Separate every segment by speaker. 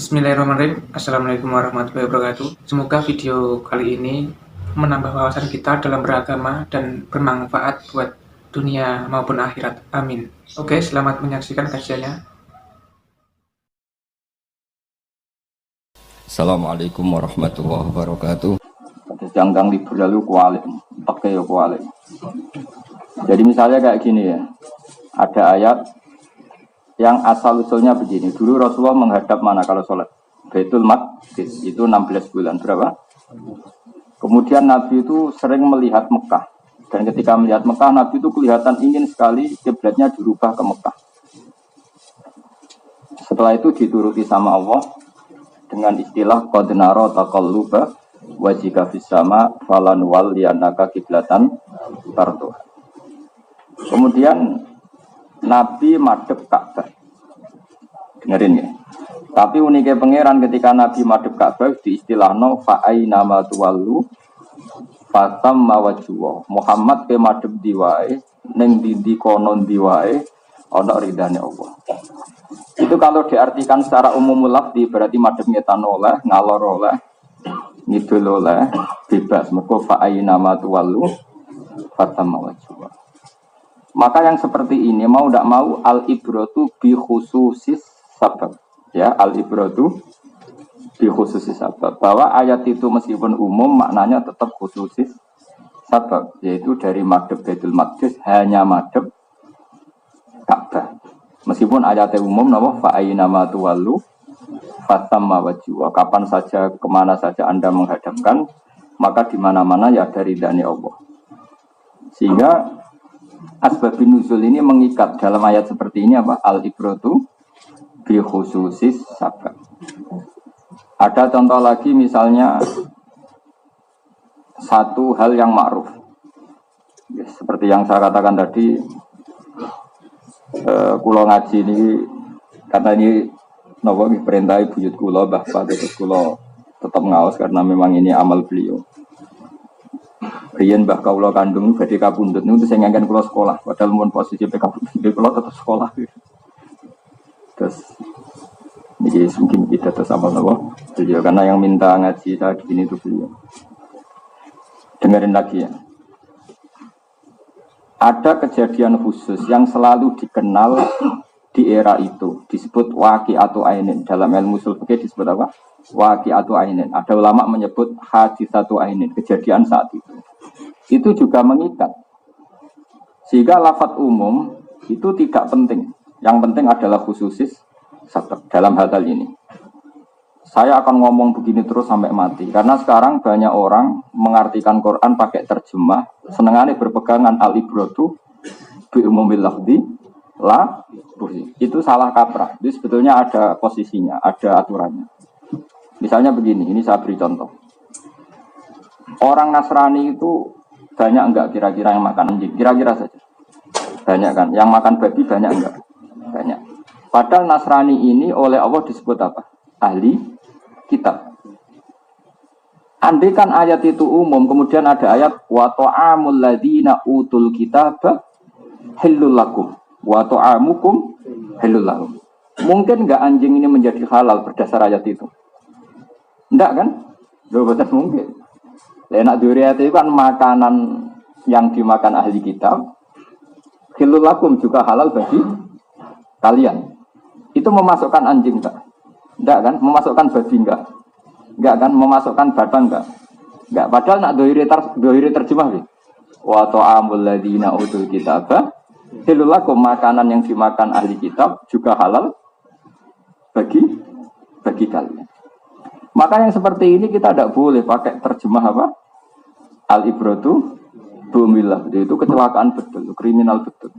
Speaker 1: Bismillahirrahmanirrahim. Assalamualaikum warahmatullahi wabarakatuh. Semoga video kali ini menambah wawasan kita dalam beragama dan bermanfaat buat dunia maupun akhirat. Amin. Oke, selamat menyaksikan kajiannya.
Speaker 2: Assalamualaikum warahmatullahi wabarakatuh.
Speaker 3: Jangkang libur lalu kualik, pakai ya kualik. Jadi misalnya kayak gini ya, ada ayat yang asal usulnya begini. Dulu Rasulullah menghadap mana kalau sholat? Baitul Maqdis, itu 16 bulan berapa? Kemudian Nabi itu sering melihat Mekah. Dan ketika melihat Mekah, Nabi itu kelihatan ingin sekali kiblatnya dirubah ke Mekah. Setelah itu dituruti sama Allah dengan istilah qad nara taqalluba wajhika fis sama falan walliyannaka qiblatan tarduha. Kemudian Nabi madhep Ka'bah. Dengerin ya. Tapi uniknya pangeran ketika Nabi madhep Ka'bah diistilahno fa aina ma tuwallu fatamma wajhu. Muhammad ke madhep diwae ning ndi kono ndi wae ana ridane Allah. Itu kalau diartikan secara umum lafzi berarti madhep ngetan oleh, ngalor oleh, ngidul oleh, bebas. Mergo fa aina ma tuwallu fatamma wajhu. Maka yang seperti ini mau tidak mau al-ibratu bi khususis sabab. Ya, al-ibratu bi khususis sabab. Bahwa ayat itu meskipun umum maknanya tetap khususis sabab, yaitu dari madhab Baitul Maqdis hanya madhab Ka'bah. Meskipun ayatnya umum nama fa aina ma tuwallu fatamma wajhu. Kapan saja kemana saja Anda menghadapkan, maka di mana-mana ya dari ridhani Allah. Sehingga asbabun nuzul ini mengikat dalam ayat seperti ini apa? Al-ibratu bi khususis sabab. Ada contoh lagi misalnya satu hal yang ma'ruf. Ya, seperti yang saya katakan tadi, kula ngaji ini kata ini napa perintah buyut kula Mbah terus kula tetap ngaos karena memang ini amal beliau. Riyen Mbah kawula kandung badhe kapundhut niku sing ngangken kula sekolah, padahal mun posisi kapundhut kula tetap sekolah. Terus niki mungkin kita terus apa beliau karena yang minta ngaji saya di sini itu beliau. Dengerin lagi ya. Ada kejadian khusus yang selalu dikenal di era itu, disebut waqi'atu ainin. Dalam ilmu ushul fikih disebut apa? Waqi'atu ainin. Ada ulama menyebut haditsatu ainin, kejadian saat itu. Itu juga mengikat. Sehingga lafadz umum itu tidak penting. Yang penting adalah khususis sabab dalam hal ini. Saya akan ngomong begini terus sampai mati. Karena sekarang banyak orang mengartikan Quran pakai terjemah. Senengannya berpegangan al-ibratu bi umumil lafzi la buhi. Itu salah kaprah. Jadi sebetulnya ada posisinya, ada aturannya. Misalnya begini, ini saya beri contoh. Orang Nasrani itu banyak enggak kira-kira yang makan anjing? Kira-kira saja. Banyak kan? Yang makan babi banyak enggak? Banyak. Padahal Nasrani ini oleh Allah disebut apa? Ahli kitab. Andai kan ayat itu umum, kemudian ada ayat wa ta'amul ladzina utul kitaba halul lakum wa ta'amukum halul lahum. Mungkin enggak anjing ini menjadi halal berdasar ayat itu? Enggak kan? Betul mungkin. Enak duriat itu kan makanan yang dimakan ahli kitab. Halul lakum juga halal bagi kalian. Itu memasukkan anjing enggak? Enggak kan? Memasukkan babi enggak? Enggak kan? Memasukkan batang enggak? Enggak. Padahal nak dohiri terjemah nih. Wa ta'amul ladzina utul kitaba halul lakum, makanan yang dimakan ahli kitab juga halal bagi kalian. Maka yang seperti ini kita tidak boleh pakai terjemah apa? Al-ibratu bumillah. Itu kecelakaan betul, kriminal betul.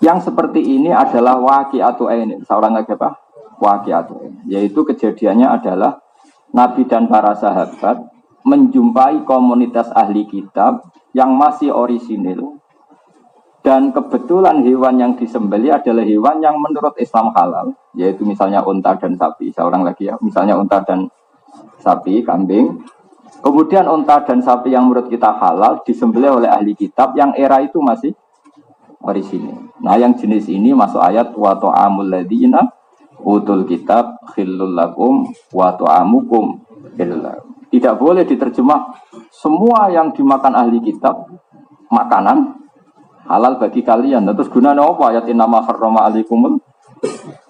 Speaker 3: Yang seperti ini adalah waqi'atu ainin. Seorang lagi apa? Waqi'atu ainin. Yaitu kejadiannya adalah Nabi dan para sahabat menjumpai komunitas ahli kitab yang masih orisinil. Dan kebetulan hewan yang disembelih adalah hewan yang menurut Islam halal. Yaitu misalnya unta dan sapi. Seorang lagi ya, misalnya unta dan sapi, kambing. Kemudian unta dan sapi yang menurut kita halal disembelih oleh ahli kitab yang era itu masih orisinil. Nah yang jenis ini masuk ayat wa ta'amul ladzina utul kitab khillul lakum wa ta'amukum hilal. Tidak boleh diterjemah semua yang dimakan ahli kitab makanan halal bagi kalian. Terus gunanya apa ayat innama harrama alaikumul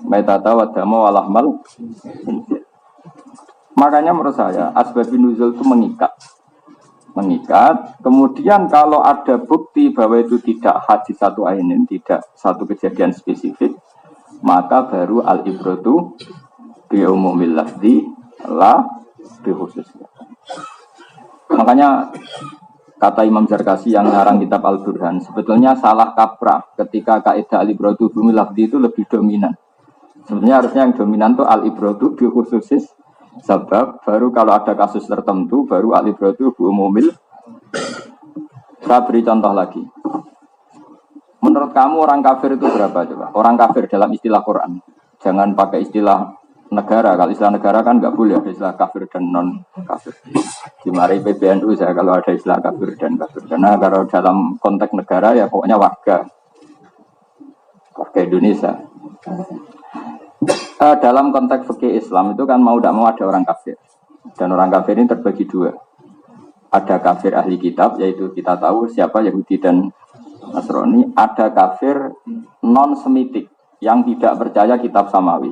Speaker 3: maitata wa dama wa lahmal khinzir. Makanya menurut saya asbabun nuzul itu mengikat. Kemudian kalau ada bukti bahwa itu tidak hadis satu ainin, tidak satu kejadian spesifik, maka baru al-ibratu bi umumil lafzi la bi khususnya. Makanya kata Imam Zarkasi yang ngarang kitab Al-Burhan, sebetulnya salah kaprah ketika kaidah al-ibratu bi umumil lafzi itu lebih dominan. Sebenarnya harusnya yang dominan itu al-ibratu bi khususis sebab, baru kalau ada kasus tertentu baru al-ibratu bi umumil. Saya beri contoh lagi. Menurut kamu orang kafir itu berapa coba? Orang kafir dalam istilah Quran. Jangan pakai istilah negara. Kalau istilah negara kan nggak boleh ada istilah kafir dan non kafir. Di mari PBNU saya kalau ada istilah kafir dan kafir. Karena kalau dalam konteks negara ya pokoknya warga Indonesia. Dalam konteks fikih Islam itu kan mau tidak mau ada orang kafir. Dan orang kafir ini terbagi dua. Ada kafir ahli kitab, yaitu kita tahu siapa Yahudi dan Nasrani. Ada kafir non-semitik yang tidak percaya kitab samawi.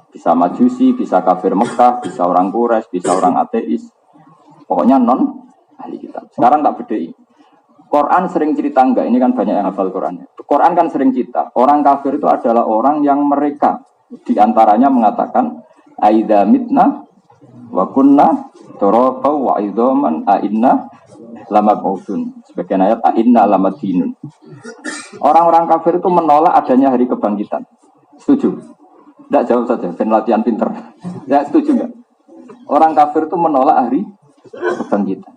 Speaker 3: Bisa majusi, bisa kafir Mekah, bisa orang Quraisy, bisa orang ateis. Pokoknya non ahli kitab. Sekarang tak bedai. Quran sering cerita enggak, ini kan banyak yang hafal Qurannya. Quran kan sering cerita, orang kafir itu adalah orang yang mereka diantaranya mengatakan aidza mitna wa kunna turaba wa idzaman a inna lamab'udun. Sebagian ayat a inna lamadinun. Orang-orang kafir itu menolak adanya hari kebangkitan. Setuju? Tidak, jawab saja, ben latihan pinter. Ya, setuju enggak? Orang kafir itu menolak hari kebangkitan.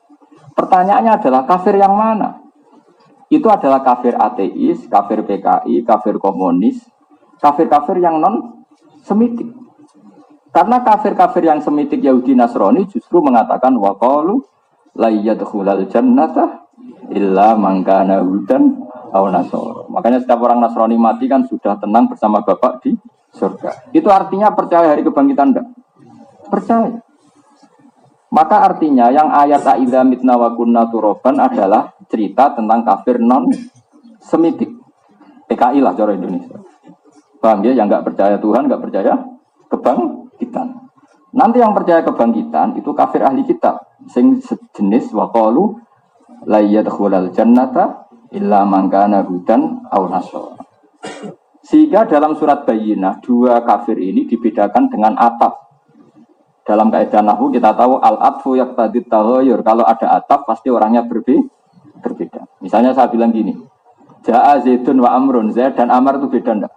Speaker 3: Pertanyaannya adalah kafir yang mana? Itu adalah kafir ateis, kafir PKI, kafir komunis, kafir-kafir yang non-semitik. Karena kafir-kafir yang semitik Yahudi Nasrani justru mengatakan waqalu la yadkhulul jannata illa man kana hudan aw nasara. Makanya setiap orang Nasrani mati kan sudah tenang bersama Bapak di surga. Itu artinya percaya hari kebangkitan enggak? Percaya. Maka artinya yang ayat aidza mitna wa kunna turaban adalah cerita tentang kafir non-semitik. PKI lah cara Indonesia. Paham ya? Yang enggak percaya Tuhan, enggak percaya kebangkitan. Nanti yang percaya kebangkitan itu kafir ahli kitab sing sejenis waqalu la yadkhulul jannata illa man kana hudan aw nasara. Sehingga dalam surat Bayyinah dua kafir ini dibedakan dengan ataf. Dalam kaidah nahwu kita tahu al-atfu yaqtadi taghayyur. Kalau ada ataf pasti orangnya berbeda. Misalnya saya bilang gini, Ja'a Zaidun wa Amrun, Zaid dan Amr itu beda enggak?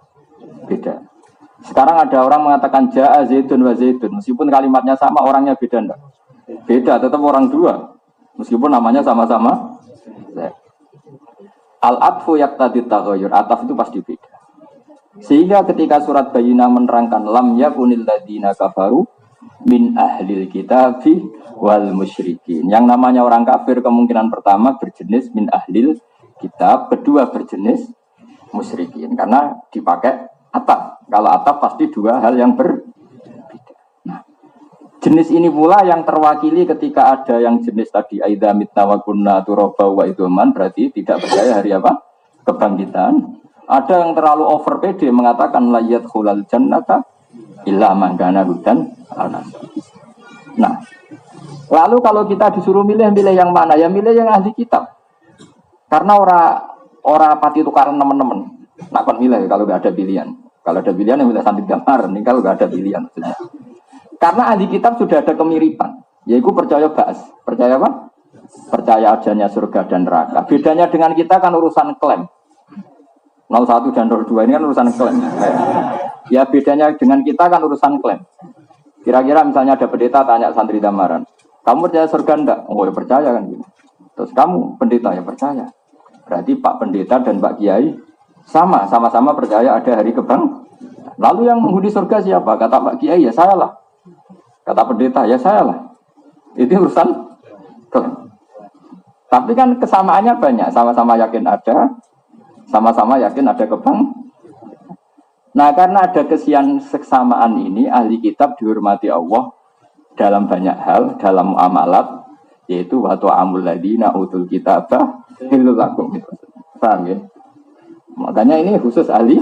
Speaker 3: Beda. Sekarang ada orang mengatakan Ja'a Zaidun wa Zaidun, meskipun kalimatnya sama, orangnya beda enggak? Beda, tetap orang dua. Meskipun namanya sama-sama Zaid. Al-atfu yaqtadi taghayyur, ataf itu pasti beda. Sehingga ketika surat Bayyinah menerangkan lam yakunil ladzina kafaru min ahlil kitabi wal musyrikin. Yang namanya orang kafir kemungkinan pertama berjenis min ahlil kitab, kedua berjenis musyrikin. Karena dipakai ataf. Kalau ataf pasti dua hal yang berbeda. Nah, jenis ini pula yang terwakili ketika ada yang jenis tadi aidza mitna wa kunna turaba wa idzaman, berarti tidak percaya hari apa? Kebangkitan. Ada yang terlalu over PD mengatakan la yadkhulul jannata illa man kana hudan aw-nasara. Nah, lalu kalau kita disuruh milih yang mana? Ya milih yang ahli kitab. Karena ora pati tukaran teman-teman. Nak kon milih kalau enggak ada pilihan. Kalau ada pilihan yang milih Santri Damar, nih kalau enggak ada pilihan maksudnya. Karena ahli kitab sudah ada kemiripan, yaitu percaya ba'as. Percaya apa? Percaya adanya surga dan neraka. Bedanya dengan kita kan urusan klaim. 01 dan 02 ini kan urusan klaim. Ya bedanya dengan kita kan urusan klaim. Kira-kira misalnya ada pendeta tanya santri Damaran, kamu percaya surga enggak? Oh ya percaya kan gitu. Terus kamu pendeta ya percaya. Berarti Pak Pendeta dan Pak Kiai sama-sama percaya ada hari kebang. Lalu yang menghuni surga siapa? Kata Pak Kiai ya saya lah. Kata pendeta ya saya lah. Itu urusan klaim. Tapi kan kesamaannya banyak. Sama-sama yakin ada. Sama-sama yakin ada kebang. Nah, karena ada kesamaan ini, ahli kitab dihormati Allah dalam banyak hal, dalam muamalat, yaitu wa ta'amul ladina utul kitabah hillul lakum. Paham ya? Makanya ini khusus ahli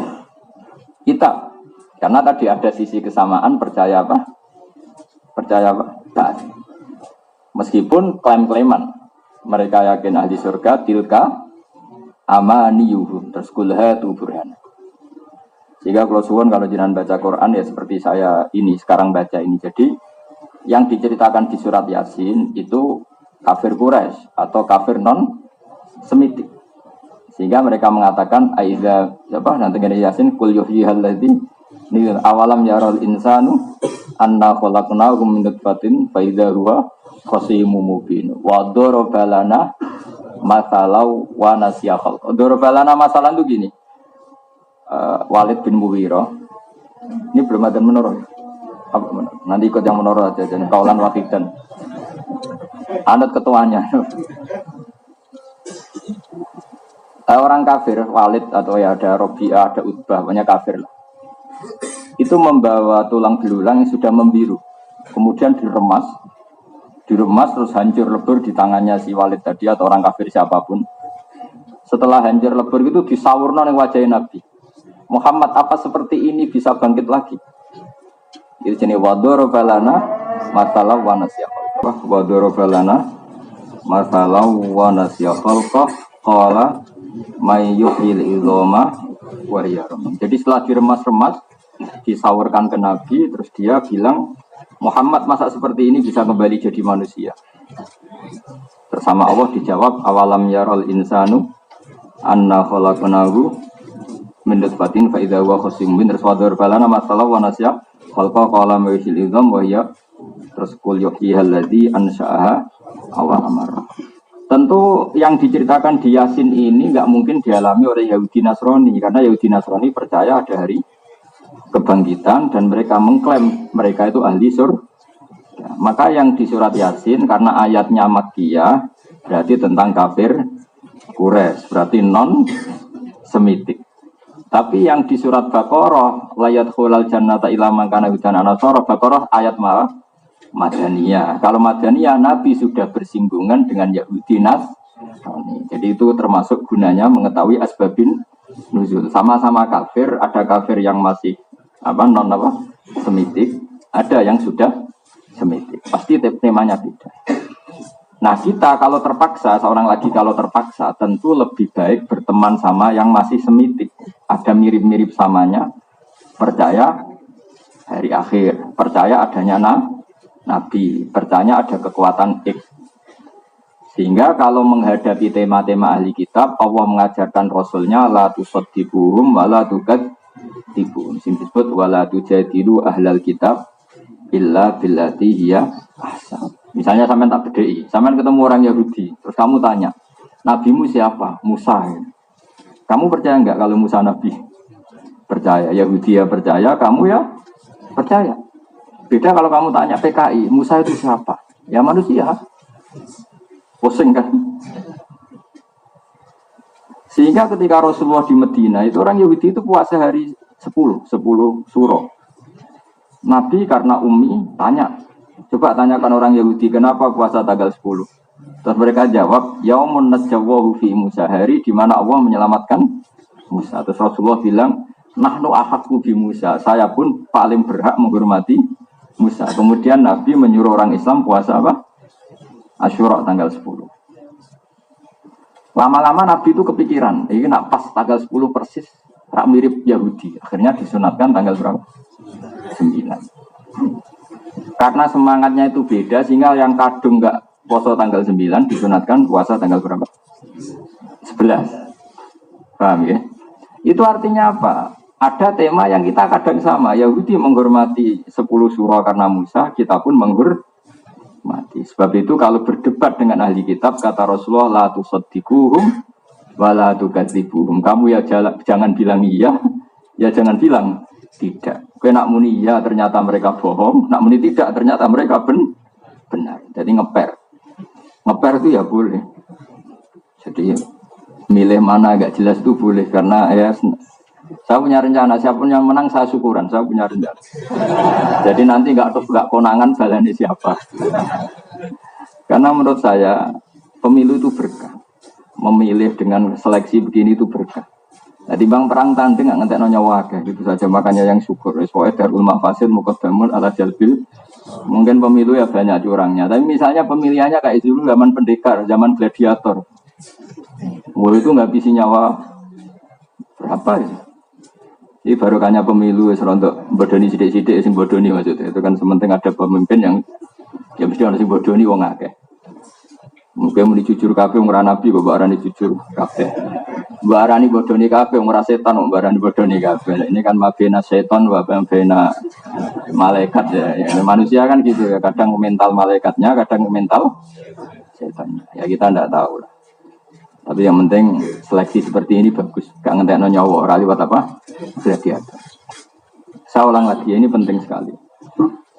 Speaker 3: kitab. Karena tadi ada sisi kesamaan, percaya apa? Percaya apa? Taat. Meskipun klaim-klaiman, mereka yakin ahli surga, tilka amaniyuhum, terus kulha tu burhan. Sehingga kalau suwun kalau jenengan baca Quran ya seperti saya ini sekarang baca ini. Jadi yang diceritakan di surat Yasin itu kafir Quraisy atau kafir non Semitik. Sehingga mereka mengatakan aiza apa nanti dari Yasin kul yuhyihal ladzi awalam yaral insanu anna khalaqnahu min nutfatin fa idza huwa khasimun mubin wa darabalana masalau wa nasiya khalq. Darabalana masalan itu gini. Walid bin Mughirah ini belum ada menurut apa menurut? Nanti ikut yang menurut aja jadi kaulan wahidan anut ketuanya. Orang kafir Walid atau ya ada Robi'ah ada Utbah banyak kafir lah. Itu membawa tulang belulang yang sudah membiru kemudian diremas terus hancur lebur di tangannya si Walid tadi atau orang kafir siapapun. Setelah hancur lebur itu disawurna ning wajah Nabi Muhammad, apa seperti ini bisa bangkit lagi? Itu jenis wadorobalana masalah wanasiyakal. Wadorobalana masalah wanasiyakal. Qala mayyuhil idhoma wariyarum. Jadi setelah diremas-remas, disawurkan ke Nabi, terus dia bilang, Muhammad masa seperti ini bisa kembali jadi manusia? Bersama Allah dijawab, awalam yaral insanu anna khalaqnahu min nutfatin fa idza huwa khasimun raswadar balana masalah wa nasya khalqa qala maysil idzam wa hiya terus kul yuhyihal ladzi ansha'aha awal amar. Tentu yang diceritakan di Yasin ini enggak mungkin dialami oleh Yahudi Nasrani karena Yahudi Nasrani percaya ada hari kebangkitan dan mereka mengklaim mereka itu ahli surga. Maka yang di surat Yasin karena ayatnya Makkiyah berarti tentang kafir Quraisy, berarti non Semitik. Tapi yang di surat Baqarah layat khulal jannata ila man kana hudan anasara Baqarah ayat malah Madaniyah. Kalau Madaniyah Nabi sudah bersinggungan dengan Yahudi Nasrani. Jadi itu termasuk gunanya mengetahui asbabin nuzul. Sama-sama kafir, ada kafir yang masih Semitik, ada yang sudah Semitik. Pasti temanya beda. Nah kita kalau terpaksa, seorang lagi kalau terpaksa tentu lebih baik berteman sama yang masih Semitik. Ada mirip-mirip samanya, percaya hari akhir, percaya adanya Nabi, percaya ada kekuatan X. Sehingga kalau menghadapi tema-tema ahli kitab, Allah mengajarkan Rasulnya la tusaddiquhum wa la tukadzibun. Sing disebut wa la tujadilu ahlal kitab illa billati hiya ahsan. Misalnya sampean tak bedheki, sampean ketemu orang Yahudi, terus kamu tanya, nabimu siapa? Musa. Kamu percaya enggak kalau Musa nabi? Percaya. Yahudi ya percaya, kamu ya percaya. Beda kalau kamu tanya PKI, Musa itu siapa? Ya manusia. Pusing kan? Sehingga ketika Rasulullah di Medina, itu orang Yahudi itu puasa hari 10 suro. Nabi karena Umi tanya, coba tanyakan orang Yahudi kenapa puasa tanggal 10. Terus mereka jawab, yaumun najjawahu fi Musa, hari di mana Allah menyelamatkan Musa. Terus Rasulullah bilang, nahnu ahaqqu bi Musa, saya pun paling berhak menghormati Musa. Kemudian Nabi menyuruh orang Islam puasa apa? Asyura tanggal 10. Lama-lama Nabi itu kepikiran, ini nak pas tanggal 10 persis, rak mirip Yahudi. Akhirnya disunatkan tanggal berapa? 9. Karena semangatnya itu beda, sehingga yang kadung enggak puasa tanggal 9 disunatkan puasa tanggal berapa? 11. Paham ya? Itu artinya apa? Ada tema yang kita kadang sama. Yahudi menghormati 10 surah karena Musa, kita pun menghormati. Sebab itu kalau berdebat dengan ahli kitab, kata Rasulullah, la tusaddiquhum wa la tukadzibuhum. Kamu ya jangan bilang iya, ya jangan bilang tidak. Kau nak muni iya ternyata mereka bohong, nak muni tidak ternyata mereka benar. Jadi ngeper itu ya boleh. Jadi milih mana agak jelas itu boleh karena ya Saya punya rencana, siapapun yang menang saya syukuran, saya punya rencana. Jadi nanti nggak konangan balani siapa. Karena menurut saya pemilu itu berkah. Memilih dengan seleksi begini itu berkah. Jadi bang perang tanding nggak ngentek nyawa gitu saja, makanya yang syukur. Soalnya darul mafasid muqaddamun ala jalbil. Mungkin pemilu ya banyak curangnya. Tapi misalnya pemilihannya kayak dulu zaman pendekar, zaman gladiator. Wah itu nggak bisa nyawa berapa ya? Ini barokahnya pemilu serontok bodoni sidik-sidik sing bodoni maksudnya. Itu kan sementing ada pemimpin yang ya mesti harus sing bodoni wong akeh. Mungkin mau jujur kabeh wong ora nabi kok barani jujur kabeh. Barani bodoni kabeh wong ora setan wong barani bodoni kabeh. Ini kan mabena setan wa bena malaikat ya. Manusia kan gitu ya, kadang mental malaikatnya, kadang mental setannya. Ya kita ndak tahu lah. Tapi yang penting seleksi seperti ini bagus. Gak ngentekno nyawa ora liwat apa? Gladiator. Saya ulang lagi, ini penting sekali.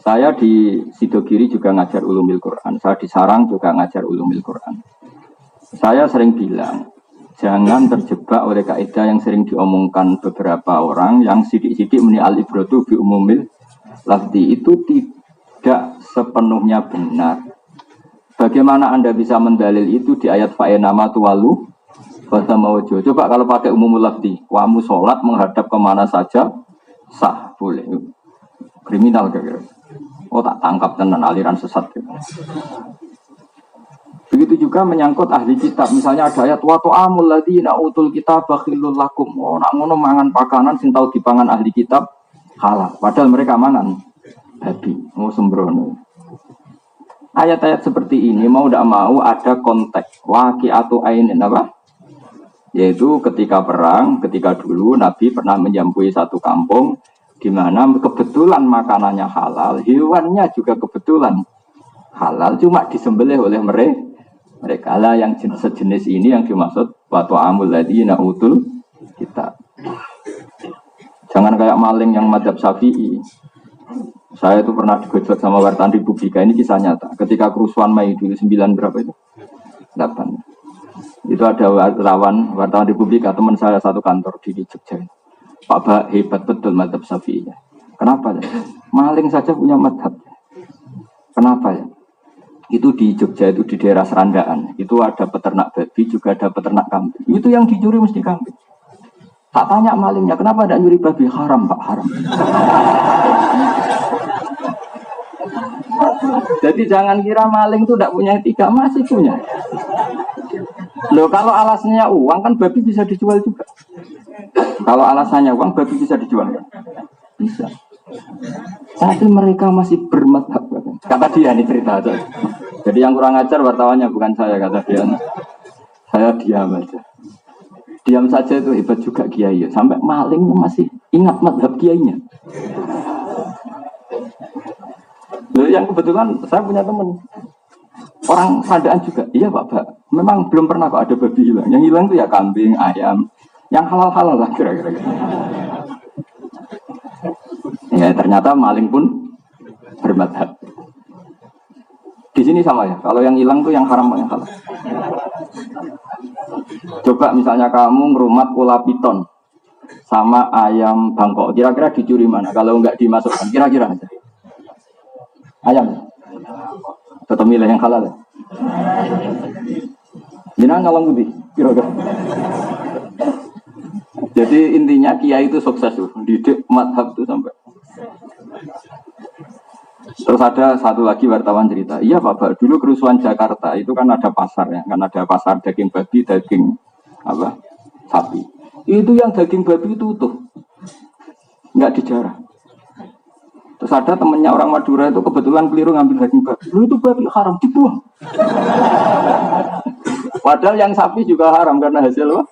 Speaker 3: Saya di Sidogiri juga ngajar ulumil Quran. Saya di Sarang juga ngajar ulumil Quran. Saya sering bilang, jangan terjebak oleh kaidah yang sering diomongkan beberapa orang yang sidik-sidik muni al-ibratu bi umumil lafzi, itu tidak sepenuhnya benar. Bagaimana Anda bisa mendalil itu di ayat fa'enama tuwalu fatamawajo? Coba kalau pakai umumul lafzi, kamu sholat menghadap kemana saja sah, boleh. Kriminal kira-kira. Oh tak tangkap tenan aliran sesat gitu. Begitu juga menyangkut ahli kitab. Misalnya ada ayat wa ta'amul ladzina utul kitab bakhilul lakum. Oh nak ngono mangan pakanan sing tau dipangan ahli kitab halal. Padahal mereka mangan babi. Oh sembrono. Ayat-ayat seperti ini mau tidak mau ada konteks waqi'atu ainin apa? Yaitu ketika perang, ketika dulu Nabi pernah menjampui satu kampung di mana kebetulan makanannya halal, hewannya juga kebetulan halal, cuma disembelih oleh mereka lah yang sejenis ini yang dimaksud wa ta'amul ladzina utul kitab. Jangan kayak maling yang madzhab Syafi'i. Saya itu pernah digojlok sama wartawan Republika, ini kisah nyata. Ketika kerusuhan Mei dulu 9 berapa itu? 8. Itu ada wartawan Republika, teman saya satu kantor di Jogja. Pak Bah hebat betul madzhab Syafi'i. Kenapa ya? Maling saja punya madzhab. Kenapa ya? Itu di Jogja, itu di daerah Serandaan. Itu ada peternak babi, juga ada peternak kambing. Itu yang dicuri mesti kambing. Tak tanya malingnya, kenapa tidak nyuri babi? Haram Pak, haram. Jadi jangan kira maling itu tidak punya etika, masih punya. Loh kalau alasannya uang kan babi bisa dijual juga. Kalau alasannya uang babi bisa dijual kan? Bisa. Tapi mereka masih bermadhab. Kata dia ini cerita aja. Jadi yang kurang ajar wartawannya bukan saya, kata dia. Saya diam aja. Diam saja itu hebat juga kiai. Sampai maling masih ingat madhab kiainya. Loh, yang kebetulan saya punya teman orang Sandaan juga. Iya Pak, memang belum pernah kok ada babi hilang. Yang hilang itu ya kambing, ayam, yang halal-halal lah kira-kira. Ya ternyata maling pun bermadhab. Di sini sama ya. Kalau yang hilang tuh yang haram yang halal. Coba misalnya kamu ngerumat ular piton sama ayam Bangkok, kira-kira dicuri mana? Kalau nggak dimasukkan, kira-kira aja. Ayam. Tetap milih yang halal. Mina ngalang budi, kira-kira. Jadi intinya kiai itu sukses tuh, didik madhab itu sampai. Terus ada satu lagi wartawan cerita, iya Pak, dulu kerusuhan Jakarta itu kan ada pasar ya, kan ada pasar daging babi, daging apa sapi. Itu yang daging babi itu utuh, nggak dijarah. Terus ada temennya orang Madura itu kebetulan keliru ngambil daging babi, lu itu babi haram dibuang. Padahal yang sapi juga haram karena hasil apa?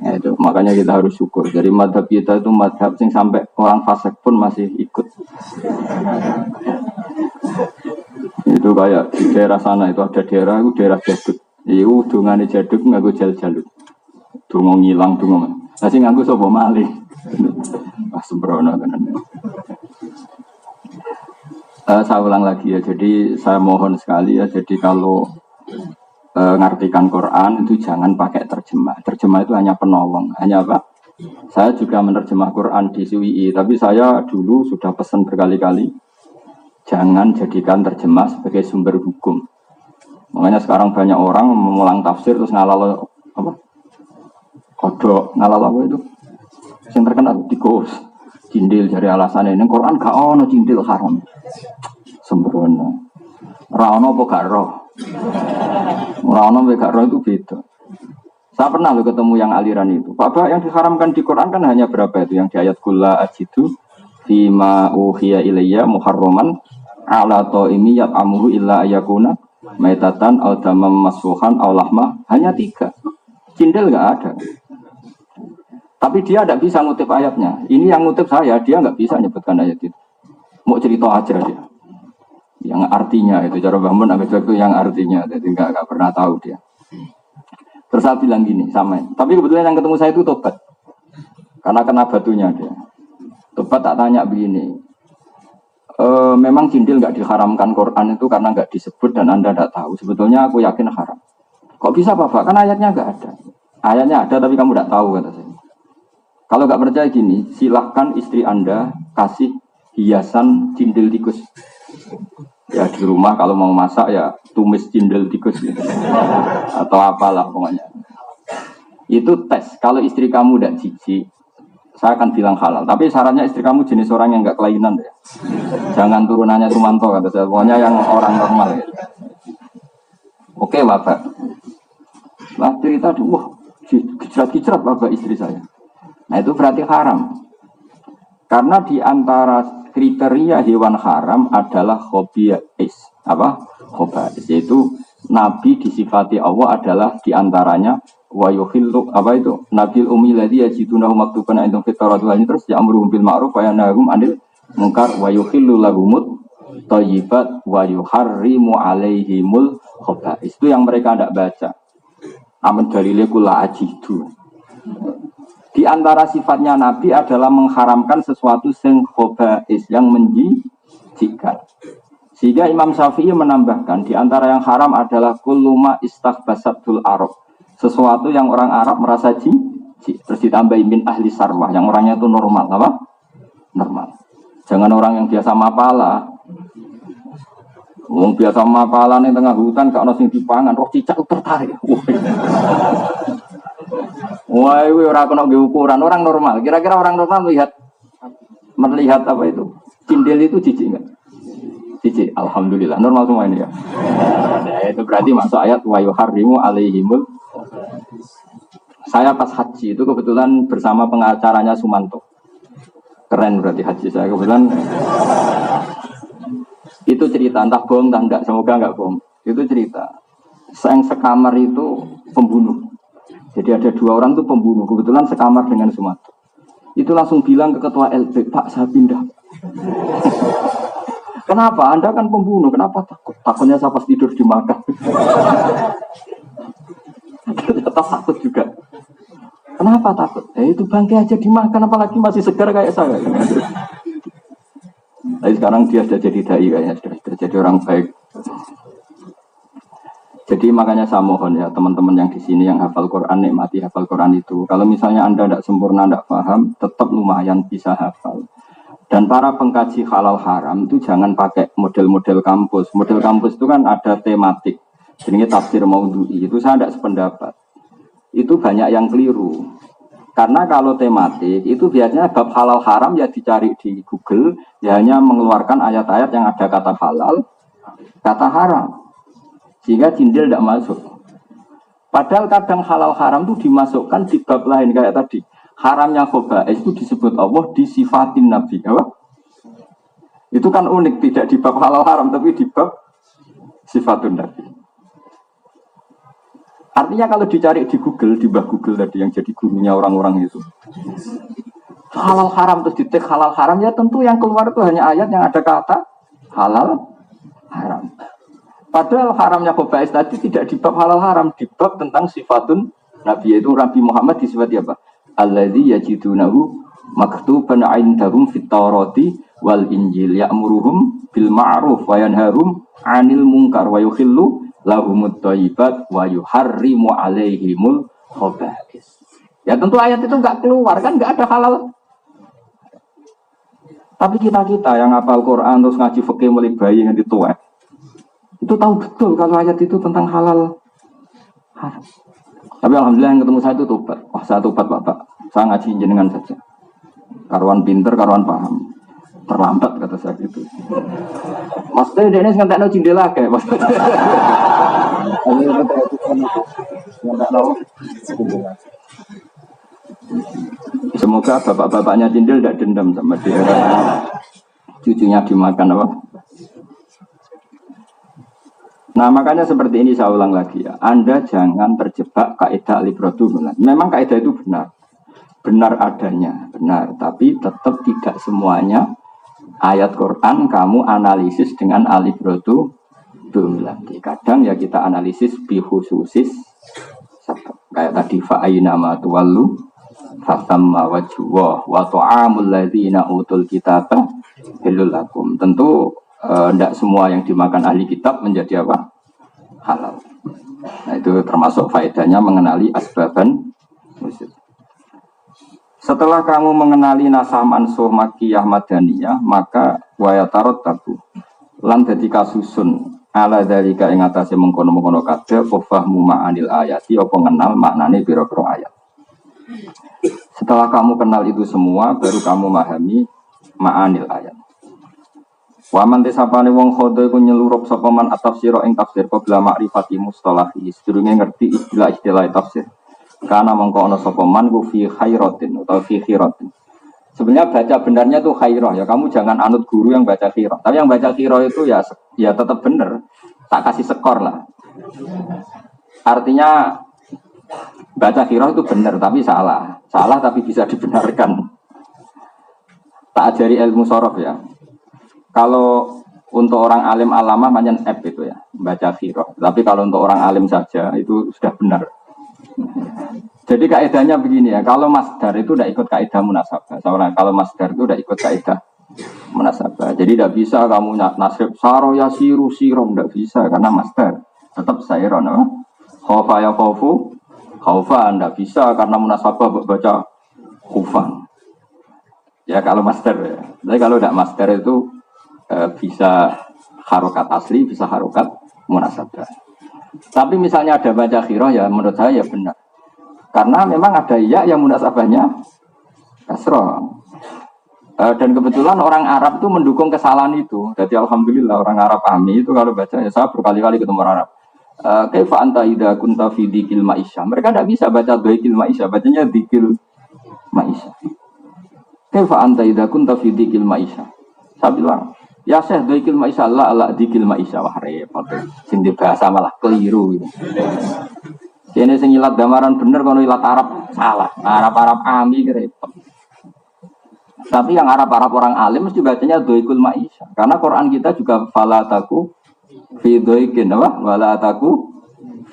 Speaker 3: Ya itu makanya kita harus syukur. Jadi madhab kita itu madhab yang sampai orang fasik pun masih ikut. Itu kayak di daerah sana itu ada daerah jaduk. Itu dungane jaduk nganggo jal-jalut. Dungo ngilang dungo. Lah sing nganggo sapa malih. Wah sembrono tenan. Saya ulang lagi ya. Jadi saya mohon sekali ya. Jadi kalau ngartikan Quran itu jangan pakai terjemah. Terjemah itu hanya penolong, hanya apa? Saya juga menerjemah Quran di SUII, tapi saya dulu sudah pesan berkali-kali jangan jadikan terjemah sebagai sumber hukum. Makanya sekarang banyak orang mengulang tafsir terus ngalalo apa? Kodok, ngalalo apa itu? Yang terkenal tikus, cindil dari alasan ini Quran gak ono cindil haram. Sembrono. Ora ono apa gak roh. Ora ono gak roh itu beda. Saya pernah loh ketemu yang aliran itu. Bapak yang diharamkan di Quran kan hanya berapa itu yang di ayat kulla ajidu fima uhiya ilayya muharraman ala ta'imi yat'amuhu illa ayakuna maitatan aw damam masfuhan aw lahma, hanya 3. Cindil enggak ada. Tapi dia tidak bisa ngutip ayatnya. Ini yang ngutip saya, dia enggak bisa nyebutkan ayat itu. Mau cerita aja dia. Yang artinya itu cara bangun agak itu yang artinya, jadi enggak pernah tahu dia. Terus saya bilang gini, sama. Tapi kebetulan yang ketemu saya itu tobat. Karena kena batunya dia. Tobat tak tanya begini. Memang cindil nggak diharamkan Quran itu karena nggak disebut dan Anda tidak tahu. Sebetulnya aku yakin haram. Kok bisa Bapak? Kan ayatnya nggak ada. Ayatnya ada tapi kamu tidak tahu kata saya. Kalau nggak percaya gini, silahkan istri Anda kasih hiasan cindil tikus. Ya di rumah kalau mau masak ya tumis cindil tikus gitu. Atau apalah pokoknya. Itu tes. Kalau istri kamu tidak jijik, saya akan bilang halal. Tapi syaratnya istri kamu jenis orang yang nggak kelainan ya. Jangan turunannya Sumanto kata saya. Pokoknya yang orang normal ya. Oke Bapak. Lah cerita wah kicrat-kicrat Bapak istri saya. Nah itu berarti haram. Karena di antara kriteria hewan haram adalah khobais. Apa? Khobais. Yaitu Nabi disifati Allah adalah diantaranya wa yukhillu apa itu? Nabil ummi ladzi yajidunahu maktuban indahum fit Taurat wa terus ya'muruhum bil ma'ruf wa yanhahum 'anil munkar wa yukhillu lahumut thayyibat wa yuharrimu 'alaihimul khobais. Itu yang mereka tidak baca. Amin dalile kula ajidu. Di antara sifatnya Nabi adalah mengharamkan sesuatu yang khobais, yang menjijikkan. Sehingga Imam Syafi'i menambahkan, di antara yang haram adalah kulluma istaghbasatul Arab. Sesuatu yang orang Arab merasa jijik. Terus ditambahin min ahli sarwah, yang orangnya itu normal. Apa? Normal. Jangan orang yang biasa mapala. Wong biasa mapala ning tengah hutan gak ono sing dipangan, roh cicak tertarik. Wah, ini orang kena ukuran orang normal. Kira-kira orang normal melihat apa itu? Cindil itu jijik enggak? Jijik. Alhamdulillah normal semua ini ya. Nah, itu berarti masuk ayat wa yuharrimu alaihimul. Saya pas haji itu kebetulan bersama pengacaranya Sumanto. Keren berarti haji saya kebetulan. Itu cerita entah bohong entah enggak, semoga enggak bohong. Itu cerita. Yang sekamar itu pembunuh. Jadi ada 2 orang itu pembunuh, kebetulan sekamar dengan Sumanto. Itu langsung bilang ke ketua LP, Pak saya pindah. Kenapa? Anda kan pembunuh, kenapa takut? Takutnya saya pas tidur dimakan. Ternyata takut juga. Kenapa takut? Itu bangkai aja dimakan, apalagi masih segar kayak saya. Tapi sekarang dia sudah jadi dai kayaknya, sudah jadi orang baik. Jadi makanya saya mohon ya teman-teman yang di sini yang hafal Quran, nikmati hafal Quran itu. Kalau misalnya Anda tidak sempurna, tidak paham, tetap lumayan bisa hafal. Dan para pengkaji halal haram itu jangan pakai model-model kampus. Model kampus itu kan ada tematik. Jadi tafsir maudhu'i itu saya tidak sependapat. Itu banyak yang keliru. Karena kalau tematik itu biasanya bab halal haram ya dicari di Google, ya hanya mengeluarkan ayat-ayat yang ada kata halal, kata haram. Sehingga cindil tidak masuk. Padahal kadang halal haram itu dimasukkan di bab lain kayak tadi. Haramnya khobais itu disebut Allah disifatin Nabi. Apa? Itu kan unik, tidak di bab halal haram tapi di bab sifatun Nabi. Artinya kalau dicari di Google, di bawah Google tadi yang jadi gurunya orang-orang itu. Halal haram terus ditik halal haram ya tentu yang keluar itu hanya ayat yang ada kata halal haram. Padahal haramnya khobais tadi tidak di bab halal haram, di bab tentang sifatun Nabi, yaitu Nabi Muhammad disifati apa? Alladzi yajidunahu maktuban 'indahum fit Taurati wal Injil ya'muruhum bil ma'ruf wa yanharum 'anil munkar wa yukhillu lahumut thayyibat wa yuharrimu alaihimul khaba'is. Ya tentu ayat itu enggak keluar kan, enggak ada halal. Tapi kita yang hafal Quran terus ngaji fikih mulai bayi nganti tua, itu tahu betul kalau ayat itu tentang halal haram. Tapi alhamdulillah yang ketemu saya itu tobat. Wah saya tobat Bapak, saya ngaji jenengan saja. Karuan pinter, karuan paham. Terlambat kata saya gitu. Maksudnya dia ini ngantekno jendela kayak maksudnya. Semoga bapak-bapaknya Cindil tidak dendam sama dia. Cucunya dimakan apa? Nah makanya seperti ini saya ulang lagi ya. Anda jangan terjebak kaidah al-ibratu. Memang kaidah itu benar. Benar adanya, benar. Tapi tetap tidak semuanya ayat Quran kamu analisis dengan al-ibratu. Kadang ya kita analisis bikhususis. Kayak tadi fa'ayna ma tuwallu fatamma wajhuwa wa ta'amul ladzina utul kitaba halal lakum. Tentu tidak semua yang dimakan ahli kitab menjadi apa? Halal. Nah itu termasuk faedahnya mengenali asbaban musyrik. Setelah kamu mengenali nasah mansuh makiyah madaniyah, maka wayatarot tabu lan dadi kasusun ala dzalika ing atase mengkono-mengkono kabeh fahmu ma'anil ayati apa ngenal maknane pira-pira ayat. Setelah kamu kenal itu semua baru kamu memahami ma'anil ayat. Wa man tisapane wong khodo iku nyelurup sapa man at-tafsira ing tafsir qabla ma'rifati mustalahi sedurunge ngerti istilah-istilah tafsir. Karena mongko ana sapa man ku fi khairatin atau fi khiratin. Sebenarnya baca benarnya itu khairah ya. Kamu jangan anut guru yang baca khirah. Tapi yang baca khirah itu ya tetap benar. Tak kasih skor lah. Artinya baca khirah itu benar tapi salah. Salah tapi bisa dibenarkan. Tak ajari ilmu sorof ya. Kalau untuk orang alim alamah macam F itu ya. Baca khirah. Tapi kalau untuk orang alim saja itu sudah benar. Jadi kaidahnya begini ya, kalau masdar itu tidak ikut kaidah munasabah. Soalnya kalau masdar itu tidak ikut kaidah munasabah. Jadi tidak bisa kamu nasib saro ya siru sirom, tidak bisa karena masdar tetap sairon. No? Khaufa ya khaufu, khaufa tidak bisa karena munasabah baca khufan. Ya kalau masdar ya. Tapi kalau tidak masdar itu bisa harokat asli, bisa harokat munasabah. Tapi misalnya ada baca khirah ya menurut saya ya benar. Karena memang ada ya yang munasabahnya kasroh. Dan kebetulan orang Arab itu mendukung kesalahan itu. Jadi alhamdulillah orang Arab Ami itu kalau baca ya saya berkali-kali ketemu orang Arab. Kaifa anta idza kunta fi dzikil ma'isyah. Mereka tidak bisa baca dzikil ma'isyah, bacanya dzikil ma'isyah. Kaifa anta idza kunta fi dzikil ma'isyah. Saya bilang, ya Syekh dzikil ma'isyah la dzikil ma'isyah wah repot. Sing bahasa malah keliru gitu. Ini sing ilat damaran bener kono ilat Arab salah. Arab Ami repot. Tapi yang Arab orang alim mesti bacanya doikul ma'isyah. Karena Quran kita juga falataku fi doikin apa? Falataku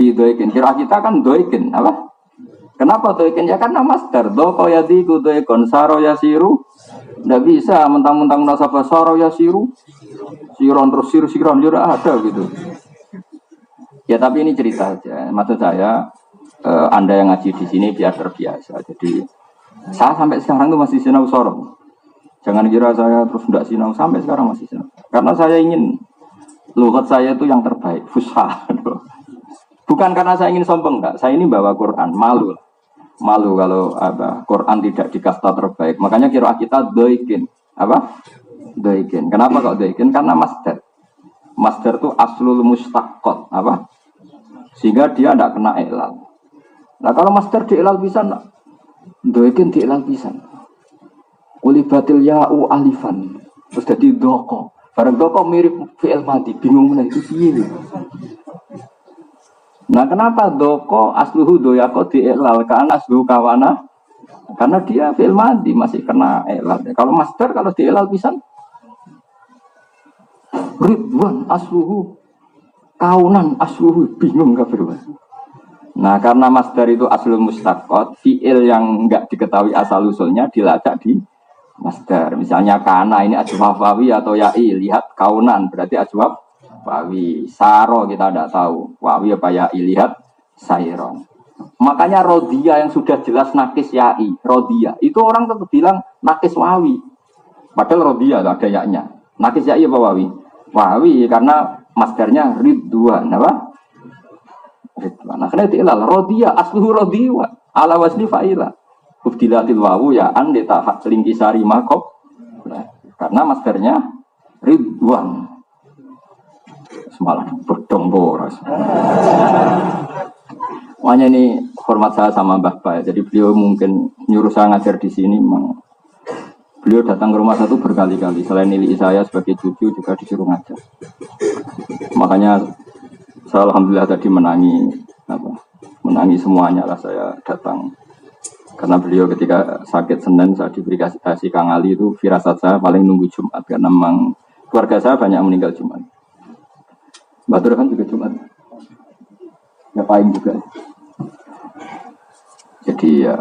Speaker 3: fi doikin. Kira kita kan doikin apa? Kenapa doikin? Ya karena masdar. Doko yadiku doikon saro yasiru. Tidak bisa mentang-mentang nasabah saro yasiru. Siron terus siron juga ada gitu. Ya tapi ini cerita aja. Maksud saya Anda yang ngaji di sini biar terbiasa. Jadi saya sampai sekarang tuh masih sinau sorong. Jangan kira saya terus tidak sinau, sampai sekarang masih sinau. Karena saya ingin lughat saya itu yang terbaik, fusha. Bukan karena saya ingin sombong, enggak. Saya ini bawa Quran, malu kalau Quran tidak di kasta terbaik. Makanya kira kita doikin, apa? Doikin. Kenapa kok doikin? Karena masdar. Masdar itu aslul mustaqot, apa? Sehingga dia tidak kena ilal. Nah kalau masdar di ilal bisa, doikin di ilal bisa. Ulibatil ya'u alifan. Terus jadi doko. Barang doko mirip fi'il madi. Bingung mana itu piye. Nah kenapa doko asluhu doyako di ilal? Karena asluhu kawana. Karena dia fi'il madi masih kena ilal. Kalau masdar kalau di ilal bisa. Ridwan asluhu kaunan asluhu bingung kafir. Nah karena masdar itu aslul mustaqot, fi'il yang enggak diketahui asal usulnya dilacak di masdar. Misalnya kana ini ajwaf wawi atau ya'i, lihat kaunan berarti ajwaf Wawi. Saro kita tidak tahu. Wawi apa ya ilihat sayron. Makanya rodia yang sudah jelas nakis yai, rodia. Itu orang tetap bilang nakis wawi. Padahal rodia ada yaknya. Nakis yai apa wawi? Wawi karena masdarnya ridwan, apa? Ridwan. Nah, karena itu ilal rodia asluhu rodiwa ala wasni fa'ila. Ubdilatil wawu ya an ditahat lingkisari makob. Nah, karena masdarnya ridwan. Semalam bodong boros. Makanya ini hormat saya sama Mbah Ba. Jadi beliau mungkin nyuruh saya ngajar di sini. Memang beliau datang ke rumah satu berkali-kali. Selain nilai saya sebagai cucu juga disuruh ngajar. Makanya saya alhamdulillah tadi menangi semuanya lah saya datang. Karena beliau ketika sakit Senin saya diberi kasih Kang Ali itu firasat saya paling nunggu Jumat karena memang keluarga saya banyak meninggal Jumat. Batur kan juga Jumat. Ngapain juga. Jadi ya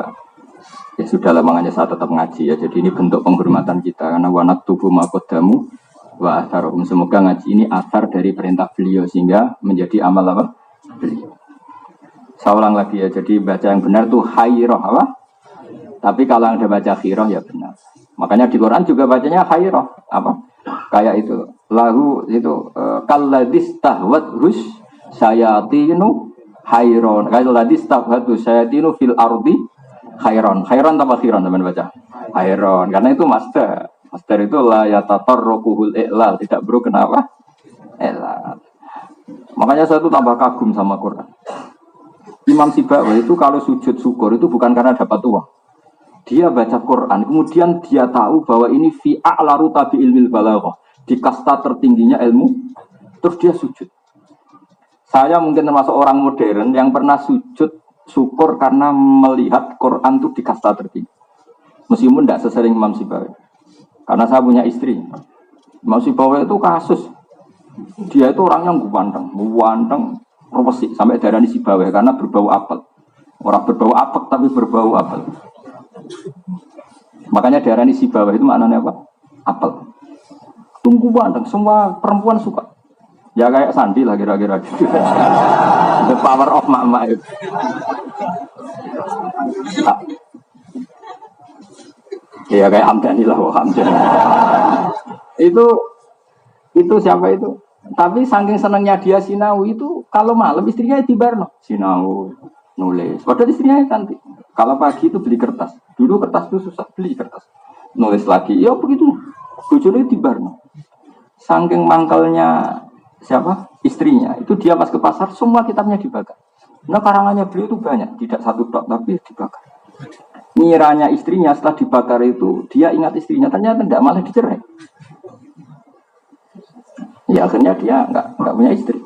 Speaker 3: sudah lah makanya saya tetap ngaji ya. Jadi ini bentuk penghormatan kita karena wanat tubuh makodamu wa atharum. Semoga ngaji ini athar dari perintah beliau sehingga menjadi amal apa? Beliau. Saya ulang lagi ya. Jadi baca yang benar tuh hayroh apa? Tapi kalau ada baca khiroh ya benar. Makanya di Quran juga bacanya hayroh apa? Kayak itu. Lahu itu kalladis tahwat hus sayatinu hayron. Kayak ladis tahwat hus sayatinu fil ardi hayron. Hayron tambah khiron teman baca. Hayron karena itu master. Master itu la yatatarrukuhul i'lal. Tidak bro kenapa? I'lal. Makanya saya itu tambah kagum sama Quran. Imam Sibawi itu kalau sujud syukur itu bukan karena dapat uang. Dia baca Quran, kemudian dia tahu bahwa ini fi a'laru tabi ilmil balaghah, di kasta tertingginya ilmu, terus dia sujud. Saya mungkin termasuk orang modern yang pernah sujud syukur karena melihat Quran itu di kasta tertinggi. Meskipun tidak sesering Imam Sibawi. Karena saya punya istri. Imam Sibawi itu kasus. Dia itu orang yang guanteng, profesi sampai darah di Sibawi karena berbau apel. Orang berbau apek tapi berbau apel. Makanya daerah ini Sibawa itu maknanya apa? Apel. Tunggu bandeng, semua perempuan suka. Ya kayak Sandi lah kira-kira. The power of mama itu. Ya kayak Hamdani lah, Hamdani. Itu siapa itu? Tapi saking senangnya dia sinau itu kalau malam istrinya dibarno sinau nulis. Padahal istrinya cantik. Kalau pagi itu beli kertas. Dulu kertas itu susah beli kertas. Nulis lagi. Ya begitu. Bojone dibarno. Saking mangkalnya siapa? Istrinya. Itu dia pas ke pasar semua kitabnya dibakar. Nah karangannya beliau itu banyak. Tidak satu tok tapi dibakar. Ngiranya istrinya setelah dibakar itu dia ingat istrinya. Ternyata tidak malah dicerai. Ya akhirnya dia nggak punya istri.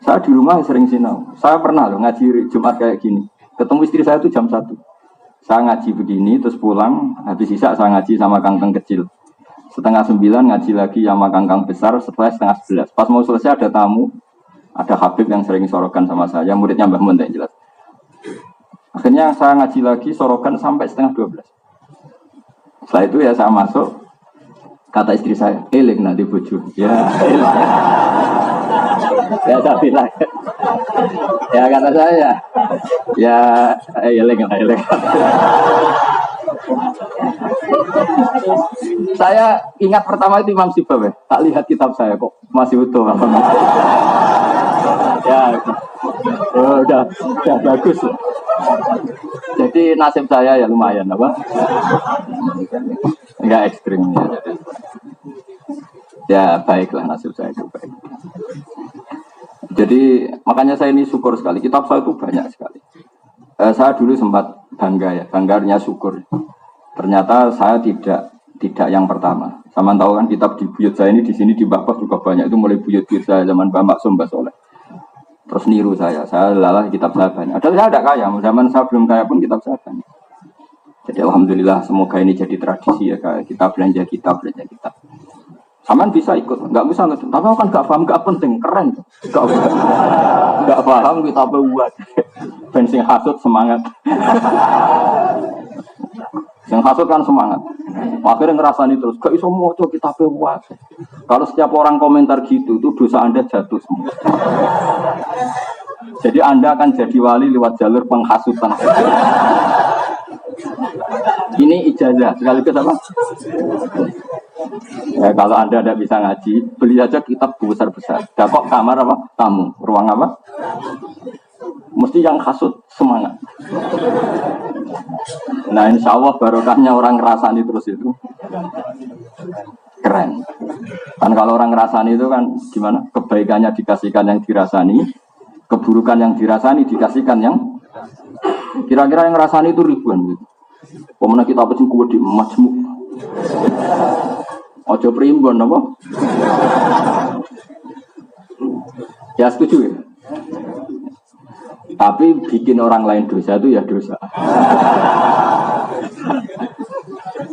Speaker 3: Saya di rumah sering sinau. Saya pernah loh ngaji Jumat kayak gini. Ketemu istri saya itu jam 1. Saya ngaji begini, terus pulang. Habis sisa saya ngaji sama kangkang kecil. 8:30 ngaji lagi sama kangkang besar. Setelah 10:30. Pas mau selesai ada tamu. Ada Habib yang sering sorokan sama saya. Muridnya Mbah Mun yang jelas. Akhirnya saya ngaji lagi sorokan sampai 11:30. Setelah itu ya saya masuk. Kata istri saya, eling nanti bojo. Ya, eling. Ya saya bilang. Ya kata saya, ya eling. Saya ingat pertama itu Imam Sibawi. Tak lihat kitab saya kok masih utuh. Ya, udah bagus. Jadi nasib saya ya lumayan apa? Enggak ekstrim ya. Ya baiklah nasib saya itu baik. Jadi makanya saya ini syukur sekali. Kitab saya itu banyak sekali. Saya dulu sempat bangganya syukur. Ternyata saya tidak yang pertama. Sama tahu kan kitab di buyut saya ini di sini di Mbah Bas juga banyak. Itu mulai buyut-buyut saya zaman Mbah Maksum Mbah Soleh. Terus niru saya lalah kitab saya banyak. Padahal saya tidak kaya. Zaman saya belum kaya pun kitab saya banyak. Jadi alhamdulillah semoga ini jadi tradisi ya kayak kita belanja kitab. Saman bisa ikut, nggak bisa nggak. Tapi kan nggak paham, nggak penting, keren. Nggak paham kita buat bensin hasut semangat. Yang hasut kan semangat. Akhirnya ngerasani terus, gak iso moco kita pewat. Kalau setiap orang komentar gitu, itu dosa Anda jatuh semua. Jadi Anda akan jadi wali lewat jalur penghasutan. Ini ijazah, sekaligus apa? Ya, kalau Anda tidak bisa ngaji, beli aja kitab besar-besar. Kok kamar apa? Tamu. Ruang apa? Mesti yang hasut semangat. Nah insya Allah barokahnya orang ngerasani terus itu keren. Kan kalau orang ngerasani itu kan gimana? Kebaikannya dikasihkan yang dirasani, keburukan yang dirasani dikasihkan yang kira-kira yang ngerasani itu ribuan gitu. Pemenang kita apa sih kuat di majmuk. Ojo primbon apa? Ya setuju ya. Tapi bikin orang lain dosa itu ya dosa.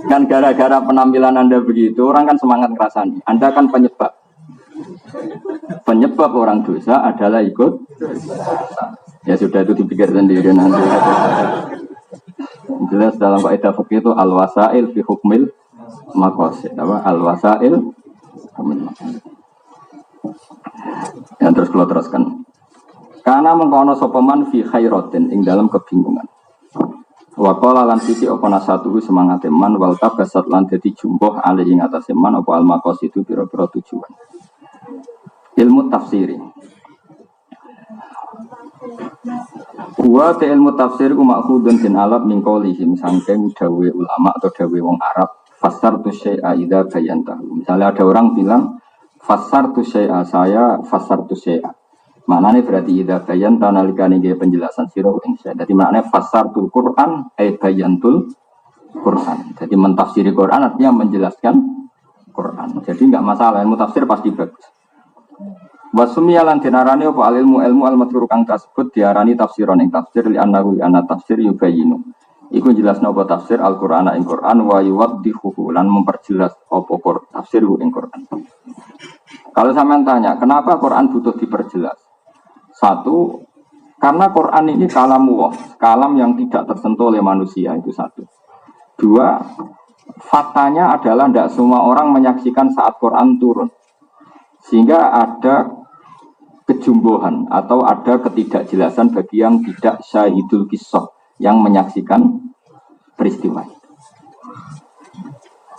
Speaker 3: Kan gara-gara penampilan Anda begitu, orang kan semangat ngerasani. Anda kan penyebab. Penyebab orang dosa adalah ikut. Ya sudah itu dipikir sendiri nanti. Jelas dalam kaidah fikih itu al-wasail fi hukmil maqasid. Apa? Al-wasail hukmil maqasid. Yang terus kalau teruskan. Karena mengkono sopaman fi khairatin ing dalam kebingungan. Wa qala lan sisi apa nasatuhu semangat man wal tabasat lan dadi jumbuh ali ing atase man apa al maqasidu pira-pira tujuan. Ilmu tafsiri. Wa ta ilmu tafsir ku makhudun din alab min qaulihim sangking dawe ulama atau dawe wong Arab fasartu syai'a idza bayantahu. Misalnya ada orang bilang fasartu syai'a, saya fasartu syai'a. Maknanya berarti idza bayanta nalikane nggih penjelasan sira ing syai'a. Dadi maknanya fasartul Quran bayantul Quran. Jadi mentafsiri Quran artinya menjelaskan Quran. Jadi enggak masalah, ilmu tafsir pasti bagus. Wasumia lan dinarani apa ilmu al-madhkur kang kasebut diarani tafsiron ing tafsir li annahu ana tafsir yubayinu. Iku jelasna apa tafsir Al-Qur'an ing Qur'an wa yuwaddihu lan memperjelas apa tafsir ing Qur'an. Kalau sampean tanya, kenapa Qur'an butuh diperjelas? Satu, karena Qur'an ini kalamullah, kalam yang tidak tersentuh oleh manusia, itu satu. Dua, faktanya adalah tidak semua orang menyaksikan saat Qur'an turun. Sehingga ada kejumbuhan atau ada ketidakjelasan bagi yang tidak syahidul kisah, yang menyaksikan peristiwa itu.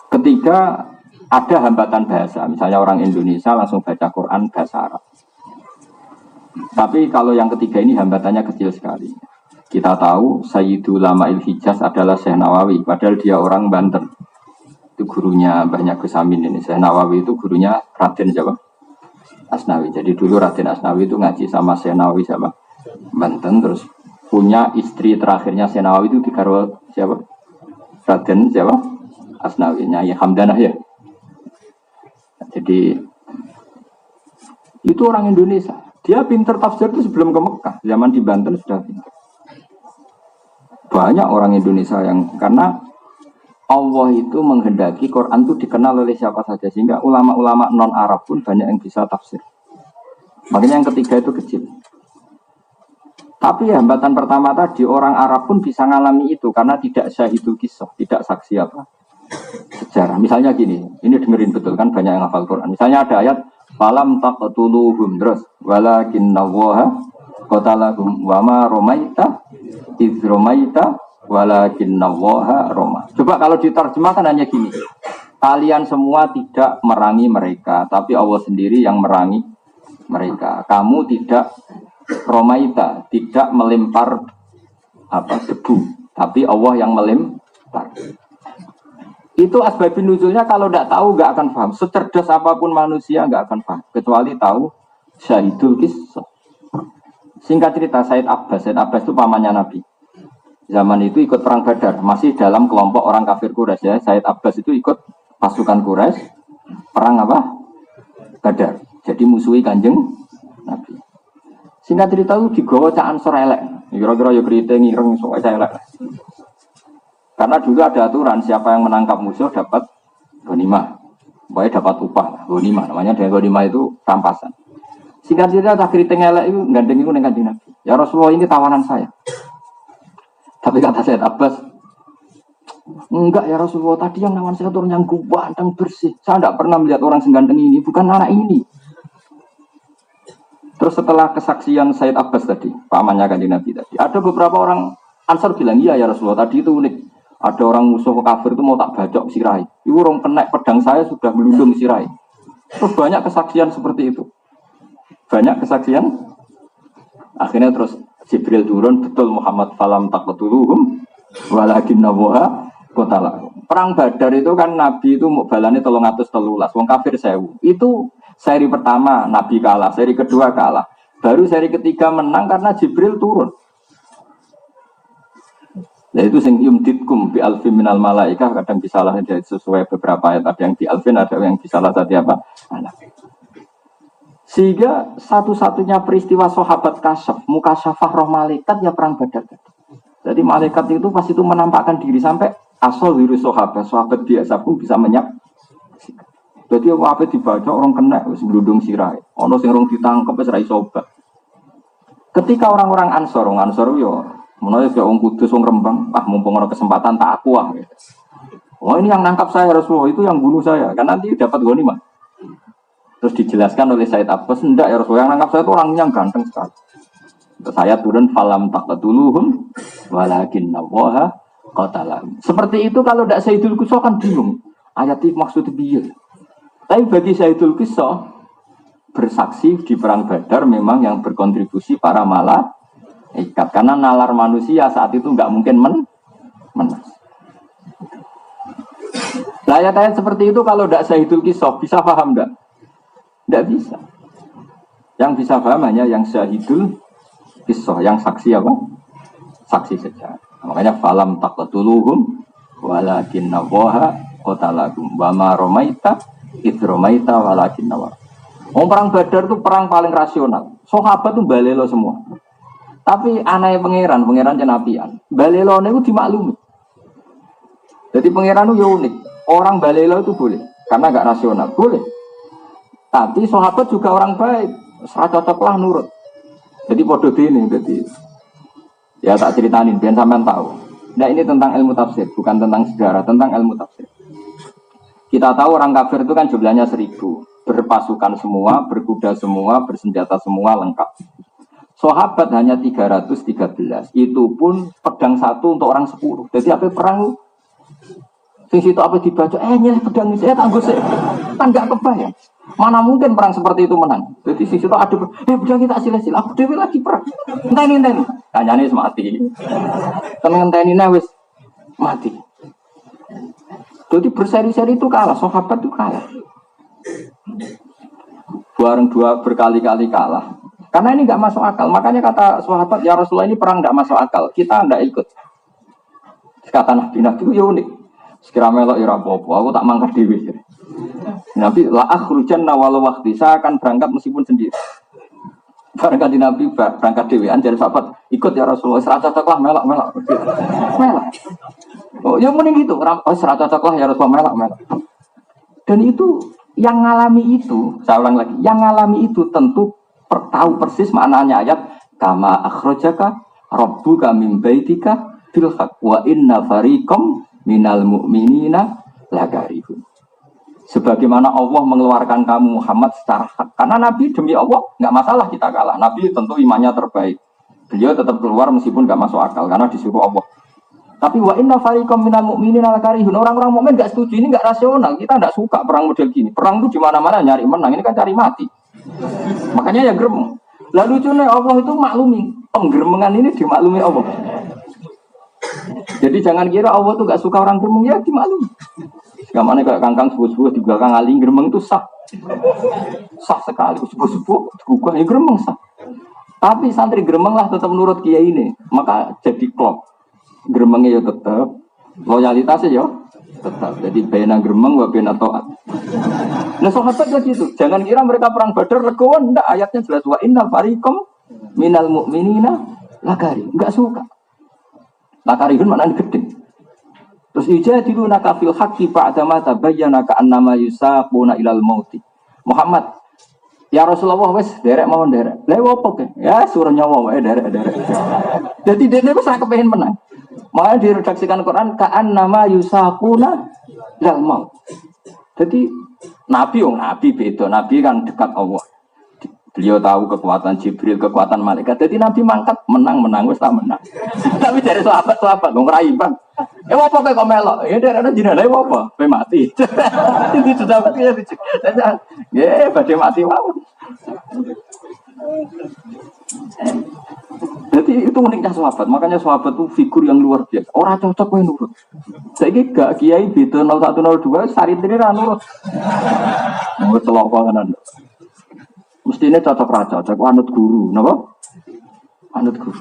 Speaker 3: Ketiga, ada hambatan bahasa. Misalnya orang Indonesia langsung baca Quran bahasa Arab. Tapi kalau yang ketiga ini hambatannya kecil sekali. Kita tahu Sayyidul Ulama'il Hijaz adalah Syekh Nawawi, padahal dia orang Banten. Itu gurunya banyak Gus Amin ini. Syekh Nawawi itu gurunya Raden siapa? Asnawi. Jadi dulu Raden Asnawi itu ngaji sama Syekh Nawawi siapa? Banten. Terus punya istri terakhirnya Syekh Nawawi itu digarwa siapa? Raden siapa? Asnawi. Nyai Hamdanah ya. Jadi itu orang Indonesia. Dia pintar tafsir itu sebelum ke Mekah. Zaman di Banten sudah pintar. Banyak orang Indonesia yang karena Allah itu menghendaki Quran itu dikenal oleh siapa saja. Sehingga ulama-ulama non-Arab pun banyak yang bisa tafsir. Makanya yang ketiga itu kecil. Tapi hambatan pertama tadi orang Arab pun bisa ngalami itu. Karena tidak syahidul kisah. Tidak saksi apa sejarah. Misalnya gini. Ini dengerin betul kan banyak yang hafal Quran. Misalnya ada ayat falam taqtuluhum terus walakinnallaha qatalahum wa ma ramaita iz ramaita walakinnallaha rama. Coba kalau diterjemahkan hanya gini. Kalian semua tidak merangi mereka, tapi Allah sendiri yang merangi mereka. Kamu tidak ramaita, tidak melempar debu, tapi Allah yang melempar. Itu asbabun nuzulnya kalau tidak tahu nggak akan paham. Secerdas apapun manusia nggak akan paham. Kecuali tahu syahidul kisah. Singkat cerita Said Abbas itu pamannya Nabi. Zaman itu ikut perang Badar. Masih dalam kelompok orang kafir Quraisy ya. Said Abbas itu ikut pasukan Quraisy. Perang apa? Badar. Jadi musuhi kanjeng Nabi. Singkat cerita itu digawa cak Ansor elek. Kira-kira ya keriting, ireng, sok elek. Karena dulu ada aturan siapa yang menangkap musuh dapat ghanimah. Pokoknya dapat upah, ghanimah. Namanya dari ghanimah itu rampasan. Singkat cerita tak keriting elek itu gandeng itu dengan kanjeng Nabi. Ya Rasulullah ini tawanan saya. Tapi kata Said Abbas, Enggak ya Rasulullah, tadi yang lawan saya tuh orang yang ganteng bersih. Saya tidak pernah melihat orang seganteng ini, bukan anak ini. Terus setelah kesaksian Said Abbas tadi, pamannya Kanjeng Nabi tadi, ada beberapa orang Ansar bilang, iya ya Rasulullah, tadi itu unik. Ada orang musuh kafir itu mau tak bacok sirai. Itu orang kena pedang saya sudah melundung sirai. Terus banyak kesaksian seperti itu. Banyak kesaksian. Akhirnya terus Jibril turun, betul Muhammad falam taqtuluhum walakin nawaha qatala. Perang Badar itu kan Nabi itu mau balane 313, wong kafir 1000. Itu seri pertama Nabi kalah, seri kedua kalah. Baru seri ketiga menang karena Jibril turun. Yaitu sing yumditkum bi alfin minal malaikah, kadang disalah sesuai beberapa ayat, ada yang di alfin, ada yang disalah tadi apa? Sehingga satu-satunya peristiwa sahabat kasyaf, mukasyafah roh malaikat ya perang Badar. Jadi malaikat itu pas itu menampakkan diri sampai asal wiru sahabat biasa pun bisa menyaksikan. Jadi apa dibaca orang kena seludung sirai. Ono sing rong ditangkep wis ra iso obah. Ketika orang-orang Ansor yo menawa ya wong Kudus wong Rembang, mumpung ana kesempatan tak aku ah. Oh ini yang nangkap saya Rasulullah, itu yang bunuh saya. Kan nanti dapat ghanimah. Terus dijelaskan oleh Said Abbas, enggak ya Rasulullah, yang nangkap saya itu orang yang ganteng sekali. Terus saya turun falam taqtuluhum walakin nawaha qatalahum. Seperti itu kalau tidak Sayyidul Qisah kan bingung. Ayat itu maksudnya biar. Tapi bagi Sayyidul Qisah bersaksi di perang Badar memang yang berkontribusi para malaikat, karena nalar manusia saat itu nggak mungkin menang. Ayat-ayat seperti itu kalau tidak Sayyidul Qisah bisa paham enggak? Tidak bisa. Yang bisa paham hanya yang Syahidul Qisah, yang saksi apa? Saksi sejarah. Makanya falam taqtuluhum walakin nawaha qatalahum wa ma ramaita id ramaita walakin nawa. Perang Badar itu perang paling rasional. Sahabat itu balelo semua. Tapi aneh pangeran cenapian. Balelo itu dimaklumi. Jadi pangeran itu unik. Orang balelo itu boleh karena enggak rasional, boleh. Tapi sahabat juga orang baik, cocoklah nurut. Jadi podo ini, jadi ya tak ceritain, biar sampean tahu. Nah ini tentang ilmu tafsir, bukan tentang sejarah, tentang ilmu tafsir. Kita tahu orang kafir itu kan jumlahnya 1000, berpasukan semua, berkuda semua, bersenjata semua lengkap. Sahabat hanya 313, itu pun pedang satu untuk orang 10. Jadi apa perang? Sing situ apa dibaca? Nyeleh pedang saya tak gue kan nggak kebayang. Mana mungkin perang seperti itu menang? Jadi sisi itu ada, pedang kita sila-sila, aku dewi lagi perang. Enteni. Tanyane wis mati. Enteni wis mati. Jadi berseri-seri itu kalah, sahabat itu kalah. Bareng dua berkali-kali kalah. Karena ini nggak masuk akal. Makanya kata sahabat, ya Rasulullah ini perang nggak masuk akal. Kita nggak ikut. Kata Nabi itu ya unik. Sekira melok ira apa-apa, aku tak mangkat dhewe. Nabi la akhrujanna walau waqti, saya akan berangkat meskipun sendiri. Berangkat di Nabi berangkat dhewean jadi sahabat, ikut ya Rasulullah, serata cocoklah melok. Oh, ya mending gitu. Oh, serata cocoklah ya Rasulullah melok. Dan itu yang ngalami itu, saya ulang lagi, yang ngalami itu tentu tahu persis maknanya ayat kama akhrajaka rabbuka min baitika bil haqq wa inna fariqam minal mu'minina lakarihun. Sebagaimana Allah mengeluarkan kamu Muhammad secara hak. Karena Nabi demi Allah nggak masalah kita kalah. Nabi tentu imannya terbaik. Beliau tetap keluar meskipun nggak masuk akal karena disuruh Allah. Tapi wa inna fariqam minal mu'minina lakarihun. Orang-orang mukmin nggak setuju, ini nggak rasional. Kita nggak suka perang model gini. Perang itu di mana-mana nyari menang. Ini kan cari mati. Makanya ya gremeng. Lalu lucunya Allah itu maklumi. Penggeremengan ini dimaklumi Allah. Jadi jangan kira Allah tuh gak suka orang gremeng, ya dimaklumi. Gamane kayak kangkang sepuh-sepuh di belakang aling gremeng itu sah sekali. Sepuh-sepuh digugah ya gremeng sah. Tapi santri gremeng lah tetap menurut kiai ini, maka jadi klop. Gremengnya ya tetap, loyalitasnya ya tetap. Jadi bena gremeng wa bena taat. Nah sahabat lagi itu, jangan kira mereka perang Badar legowo, ndak, ayatnya jelas wa innal fariqam minal mu'minina lakari, enggak suka. Lakarihun maknanya gede. Terus ijadiluna kafil haqqi ba'da ma tabayyana ka'annama yusaquna ilal mauti. Muhammad, Ya Rasulullah wes derek mau derek. Lah opo ke? Ya suruh nyawa wae derek. Jadi dene wis kepengin menang. Makanya diredaksikan Quran ka'an nama yusakuna lal maut. Jadi nabi beda. Nabi kan dekat Allah. Beliau tahu kekuatan Jibril, kekuatan malaikat. Jadi Nabi mangkat menang wis tak menang. Tapi dari sahabat wong ra imbang. Apa kok melok? Ya derek jenenge apa? Kowe mati. Itu sudah mati ya. Ya badhe mati wae. Jadi itu uniknya sahabat. Makanya sahabat itu figur yang luar biasa. Orang cocok kowe nurut. Saiki gak kiai beda 0102 saritri ra nurut. Mau celaka kanan. Mestine cocok ra cocok anut guru, napa? Anut guru.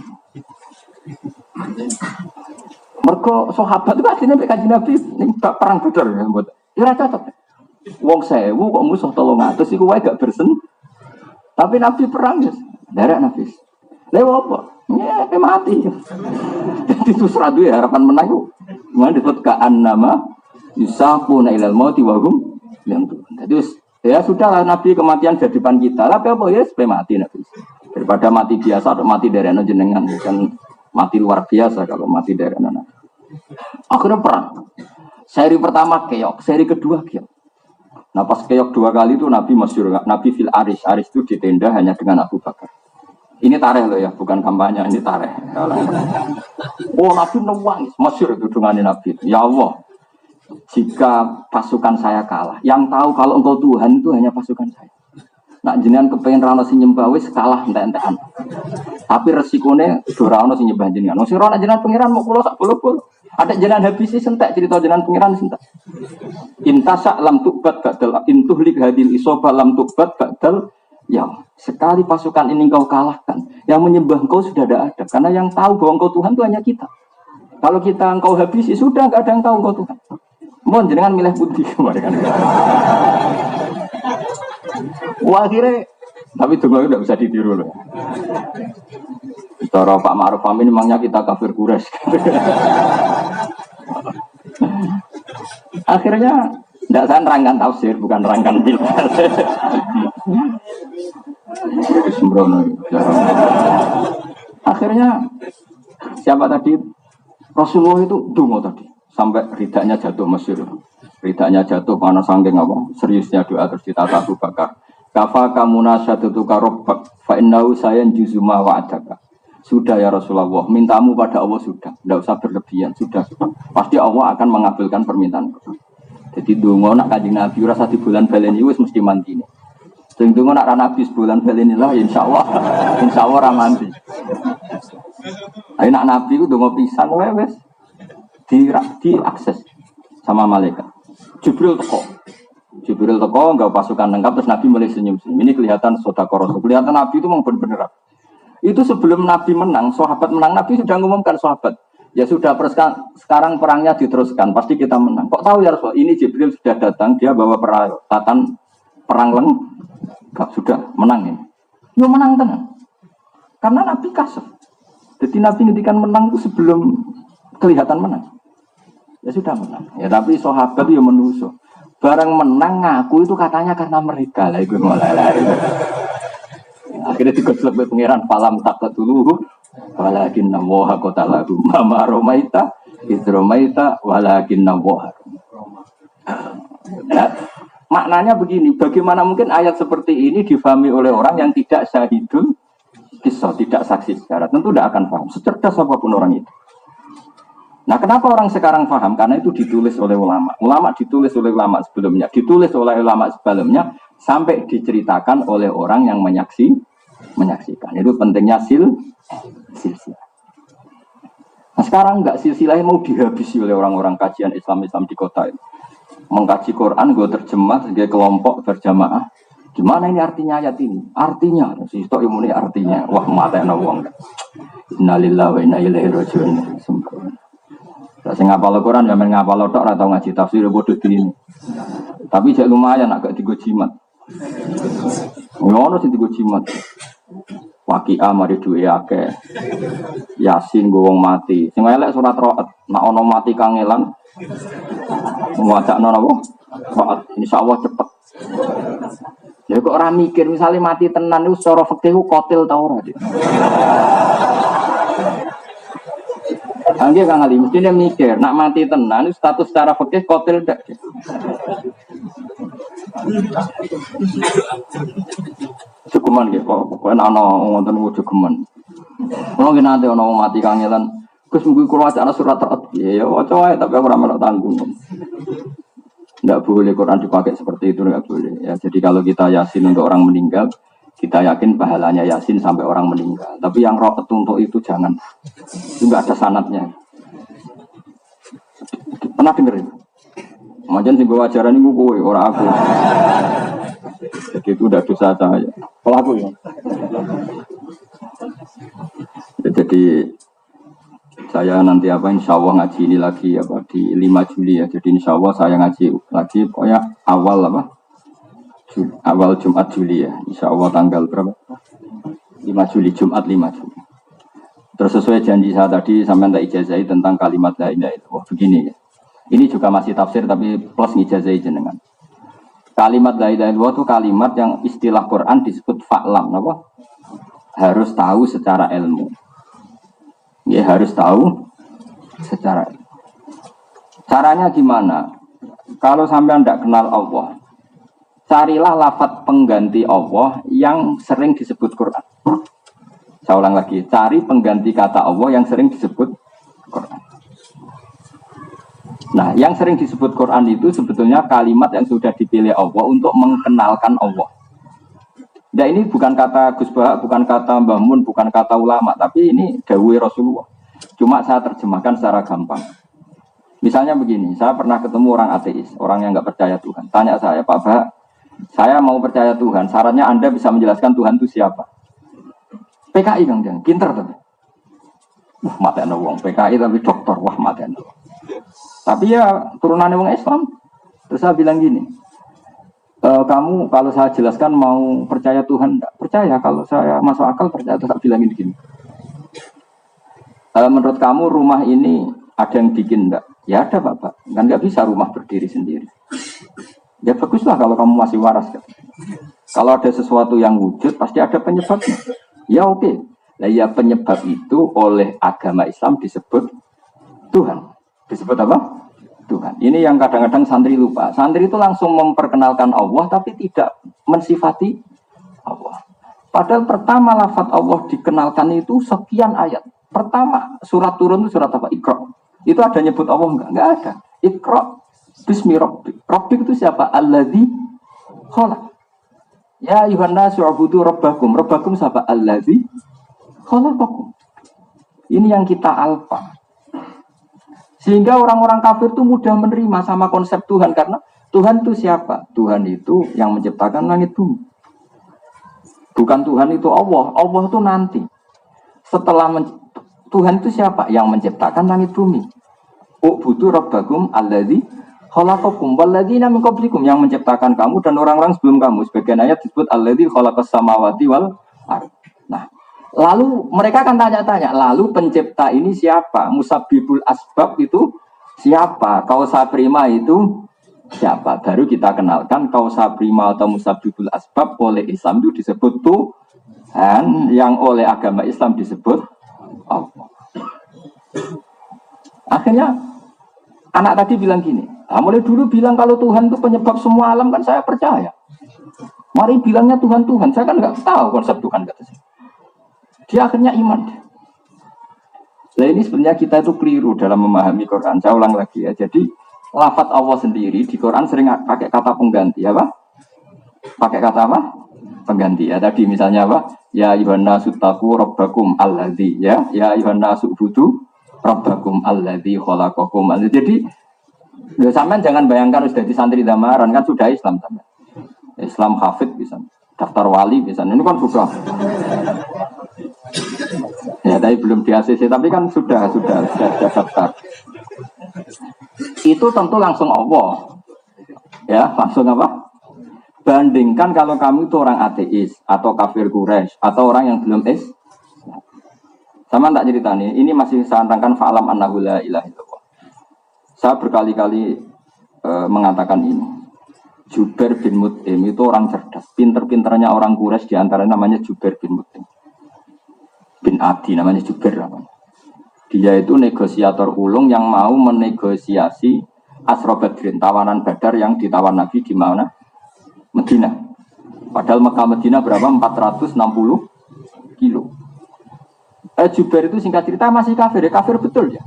Speaker 3: Mergo sahabat itu asline mek Kanjeng Nabi ning perang Badar ya, mbot. Ya ra cocok. Wong 1000 kok musuh 300 iku wae gak bersen. Tapi Nabi perang ya, derek Nabi. Lha apa? Ya mati. Jadi itu seradu ya harapan menang itu. Mana disebut ka'an nama yusaquna ilal mauti wa hum yanzurun. Jadi ya sudahlah Nabi kematian di depan kita. Tapi apa ya supaya mati Nabi. Daripada mati biasa atau mati dari anak jenengan kan mati luar biasa kalau mati dari anak. Akhirnya perang. Seri pertama keok, seri kedua keok. Nah pas keok 2 kali itu Nabi masyhur, Nabi fil aris itu di tenda hanya dengan Abu Bakar. Ini tareh loh ya, bukan kampanye, ini tareh. Oh Nabi nangis, masyhur itu dungannya Nabi. Ya Allah, jika pasukan saya kalah, yang tahu kalau engkau Tuhan itu hanya pasukan saya. Nak jenengan kepengen rano sing nyembah wis kalah entek-entekan. Tapi resikonya ora ono sing nyembah jenengan. Wong sing ora jenengan pangeran mau kula sak bolo-bolo. Ada jenengan habisi sentek cerita jenengan pangeran sentek. Intasa lam tubat badal intuhlik hadil isoba lam tubat badal. Ya, sekali pasukan ini engkau kalahkan, yang menyembah engkau sudah tidak ada. Karena yang tahu bahwa engkau Tuhan itu hanya kita. Kalau kita engkau habisi, sudah enggak ada yang tahu engkau Tuhan. Mohon jenengan milih putih kemarin. Wah akhirnya, tapi tunggu tidak bisa ditiru loh. Cara Pak Ma'ruf Amin memangnya kita kafir Quraisy. Akhirnya, tidak saya nerangkan tafsir, bukan nerangkan film. Akhirnya siapa tadi Rasulullah itu dungo tadi sampai ridaknya jatuh masyhur. Ridaknya jatuh karena saking apa? Seriusnya doa terus ditata Abu Bakar. Kafa kamuna syadatuka rabbak fa innahu sayan juzuma wa'adaka. Sudah ya Rasulullah, mintamu pada Allah sudah, tidak usah berlebihan, sudah. Pasti Allah akan mengabulkan permintaanku. Jadi dungo nak Kanjeng Nabi rasa di bulan baleni wis mesti mandi. Sing dungo nak ra Nabi bulan baleni lah insyaallah ra mandi. Ayo nak Nabi ku dungo pisan wae wis diakses sama malaikat. Jibril teko enggak pasukan lengkap terus Nabi mulai senyum-senyum. Ini kelihatan sedekah Rasul. Kelihatan Nabi itu memang benar-benar. Itu sebelum Nabi menang, sahabat menang, Nabi sudah mengumumkan sahabat. Ya sudah, sekarang perangnya diteruskan, pasti kita menang. Kok tahu ya Rasul? Ini Jibril sudah datang, dia bawa peralatan perang lengkap, sudah menang ini. Ya menang tenang. Karena Nabi kasih. Jadi Nabi ngendikan menang itu sebelum kelihatan menang. Ya sudah menang. Ya tapi sahabat itu ya menuso. Barang menang ngaku itu katanya karena mereka lah itu mulai. Akhirnya digosok oleh pangeran falam takut dulu. Walakin nawaha kota lagu mama romaita isromaita walakin nawaha. Maknanya begini, bagaimana mungkin ayat seperti ini difahami oleh orang yang tidak syahidul kisah, tidak saksi sejarah, tentu tidak akan paham, secerdas apapun orang itu. Nah kenapa orang sekarang paham? Karena itu ditulis oleh ulama. Ulama ditulis oleh ulama sebelumnya, ditulis oleh ulama sebelumnya, sampai diceritakan oleh orang yang menyaksikan. Itu pentingnya silsilah. Nah sekarang enggak, silsilahnya mau dihabisi oleh orang-orang kajian Islam di kota ini. Mengkaji Quran, gue terjemah sebagai kelompok berjamaah. Gimana ini artinya ayat ini? Artinya, si itu ilmu artinya. Wah mata yang wong. Innalillahi wa inna ilaihi raji'un. Saya ngapal Quran, ya main ngapal tok atau ngaji tafsir bodoh ini. Tapi jadi lumayan agak digo jimat. Ngono sing digo jimat. Waqi'ah mari duwe akeh. Yasin go wong mati. Sing elek surat Ra'd, nek ana mati kangelan muwacana napa? Ra'd insyaallah cepet. Ya kok orang mikir misalnya mati tenan itu secara fikih ku qatil ta ora. Angge Kang Ali mestine mikir nak mati tenan itu status secara fikih qatil ndak. Cukuman nggih kok ana wonten cukuman. Kalau kita nanti orang mati kangelan, Gus mungkin kalau ada surat At, ya waca wae tapi aku ora melok tanggung. Tidak boleh Quran dipakai seperti itu, tidak boleh. Ya, jadi kalau kita yasin untuk orang meninggal, kita yakin pahalanya yasin sampai orang meninggal. Tapi yang roh untuk itu jangan, itu nggak ada sanatnya. Pernah dengerin? Macam sih gue ajaran ini gue, orang aku. Jadi itu udah dosa saya. Kalau aku ya. Jadi saya nanti insya Allah ngaji ini lagi di 5 Juli ya. Jadi insya Allah saya ngaji lagi pokoknya awal Jumat Juli ya. Insya Allah tanggal berapa? 5 Juli, Jumat 5 Juli. Terus sesuai janji saya tadi sampai tak ijazahi tentang kalimat la ilaha illallah. Begini ya. Ini juga masih tafsir tapi plus ngijazahi jenengan. Kalimat la ilaha illallah itu kalimat yang istilah Quran disebut fa'lam, apa? Harus tahu secara ilmu. Ya harus tahu secara ilmu. Caranya gimana? Kalau sampai tidak kenal Allah, carilah lafaz pengganti Allah yang sering disebut Quran. Saya ulang lagi, cari pengganti kata Allah yang sering disebut Quran. Nah, yang sering disebut Quran itu sebetulnya kalimat yang sudah dipilih Allah untuk mengenalkan Allah. Nah, ini bukan kata Gus Bah, bukan kata Mbah Mun, bukan kata ulama, tapi ini dawuh Rasulullah. Cuma saya terjemahkan secara gampang. Misalnya begini, saya pernah ketemu orang ateis, orang yang nggak percaya Tuhan. Tanya saya, Pak Bah, saya mau percaya Tuhan, syaratnya Anda bisa menjelaskan Tuhan itu siapa? PKI Kang Jang, pinter tapi. Mati ana wong PKI tapi dokter, wah mati ana. Tapi ya turunannya wong Islam. Terus saya bilang gini, kamu kalau saya jelaskan mau percaya Tuhan enggak? Percaya, kalau saya masuk akal percaya. Terus saya bilangin gini, menurut kamu rumah ini ada yang bikin enggak? Ya ada Bapak, kan enggak bisa rumah berdiri sendiri. Ya baguslah kalau kamu masih waras kan? Kalau ada sesuatu yang wujud pasti ada penyebabnya. Ya oke. Nah ya penyebab itu oleh agama Islam disebut Tuhan. Disebut apa? Tuhan. Ini yang kadang-kadang santri lupa. Santri itu langsung memperkenalkan Allah tapi tidak mensifati Allah. Padahal pertama lafaz Allah dikenalkan itu sekian ayat. Pertama surat turun itu surat apa? Iqra. Itu ada nyebut Allah enggak? Enggak ada. Iqra bismi rabbik. Rabbik itu siapa? Alladzi khalaq. Ya ayuhan nasu ubudu rabbakum. Rabbakum siapa? Alladzi khalaqakum. Ini yang kita alfa. Sehingga orang-orang kafir itu mudah menerima sama konsep Tuhan. Karena Tuhan itu siapa? Tuhan itu yang menciptakan langit bumi. Bukan Tuhan itu Allah. Allah itu nanti. Setelah Tuhan itu siapa? Yang menciptakan langit bumi. U'budu rabbakum alladzi khalaqakum walladzina min qablikum, yang menciptakan kamu dan orang-orang sebelum kamu. Sebagian ayat disebut alladzi khalaqas samawati wal ardh. Nah, lalu mereka akan tanya-tanya, lalu pencipta ini siapa? Musabbibul asbab itu siapa? Kausa prima itu siapa? Baru kita kenalkan kausa prima atau musabbibul asbab oleh Islam itu disebut Tuhan, yang oleh agama Islam disebut Allah. Akhirnya anak tadi bilang gini, mulai dulu bilang kalau Tuhan itu penyebab semua alam, kan saya percaya. Mari bilangnya Tuhan, saya kan nggak tahu konsep Tuhan, kata saya. Dia akhirnya iman. Nah ini sebenarnya kita itu keliru dalam memahami Quran. Saya ulang lagi ya. Jadi lafaz Allah sendiri di Quran sering pakai kata pengganti, apa? Pakai kata apa? Pengganti. Ya tadi misalnya apa? Ya ayyuhan nasu taqu rabbakum alladzi, ya ayyuhan nasu ubudu rabbakum alladzi khalaqakum. Jadi ya sampean jangan bayangkan sudah di santri damaran, kan sudah Islam sampean. Islam hafid bisa, daftar wali bisa. Ini kan sudah. Ya, tapi belum di ACC, tapi kan sudah daftar. Itu tentu langsung Allah. Ya, langsung apa? Bandingkan kalau kamu itu orang ateis atau kafir Quraisy atau orang yang belum sama tak cerita nih, ini masih saya terangkan fa'lam annahu la ilaha illallah. Saya berkali-kali mengatakan ini. Jubair bin Mut'im itu orang cerdas, pinter-pinternya orang Quraisy di antaranya namanya Jubair bin Mut'im. Bin Adi namanya Jubair namanya. Dia itu negosiator ulung yang mau menegosiasi Asra Badrin, tawanan Badar yang ditawan Nabi di mana? Medina. Padahal Mekah Medina berapa? 460 kilo. Jubair itu singkat cerita masih kafir, ya kafir betul ya.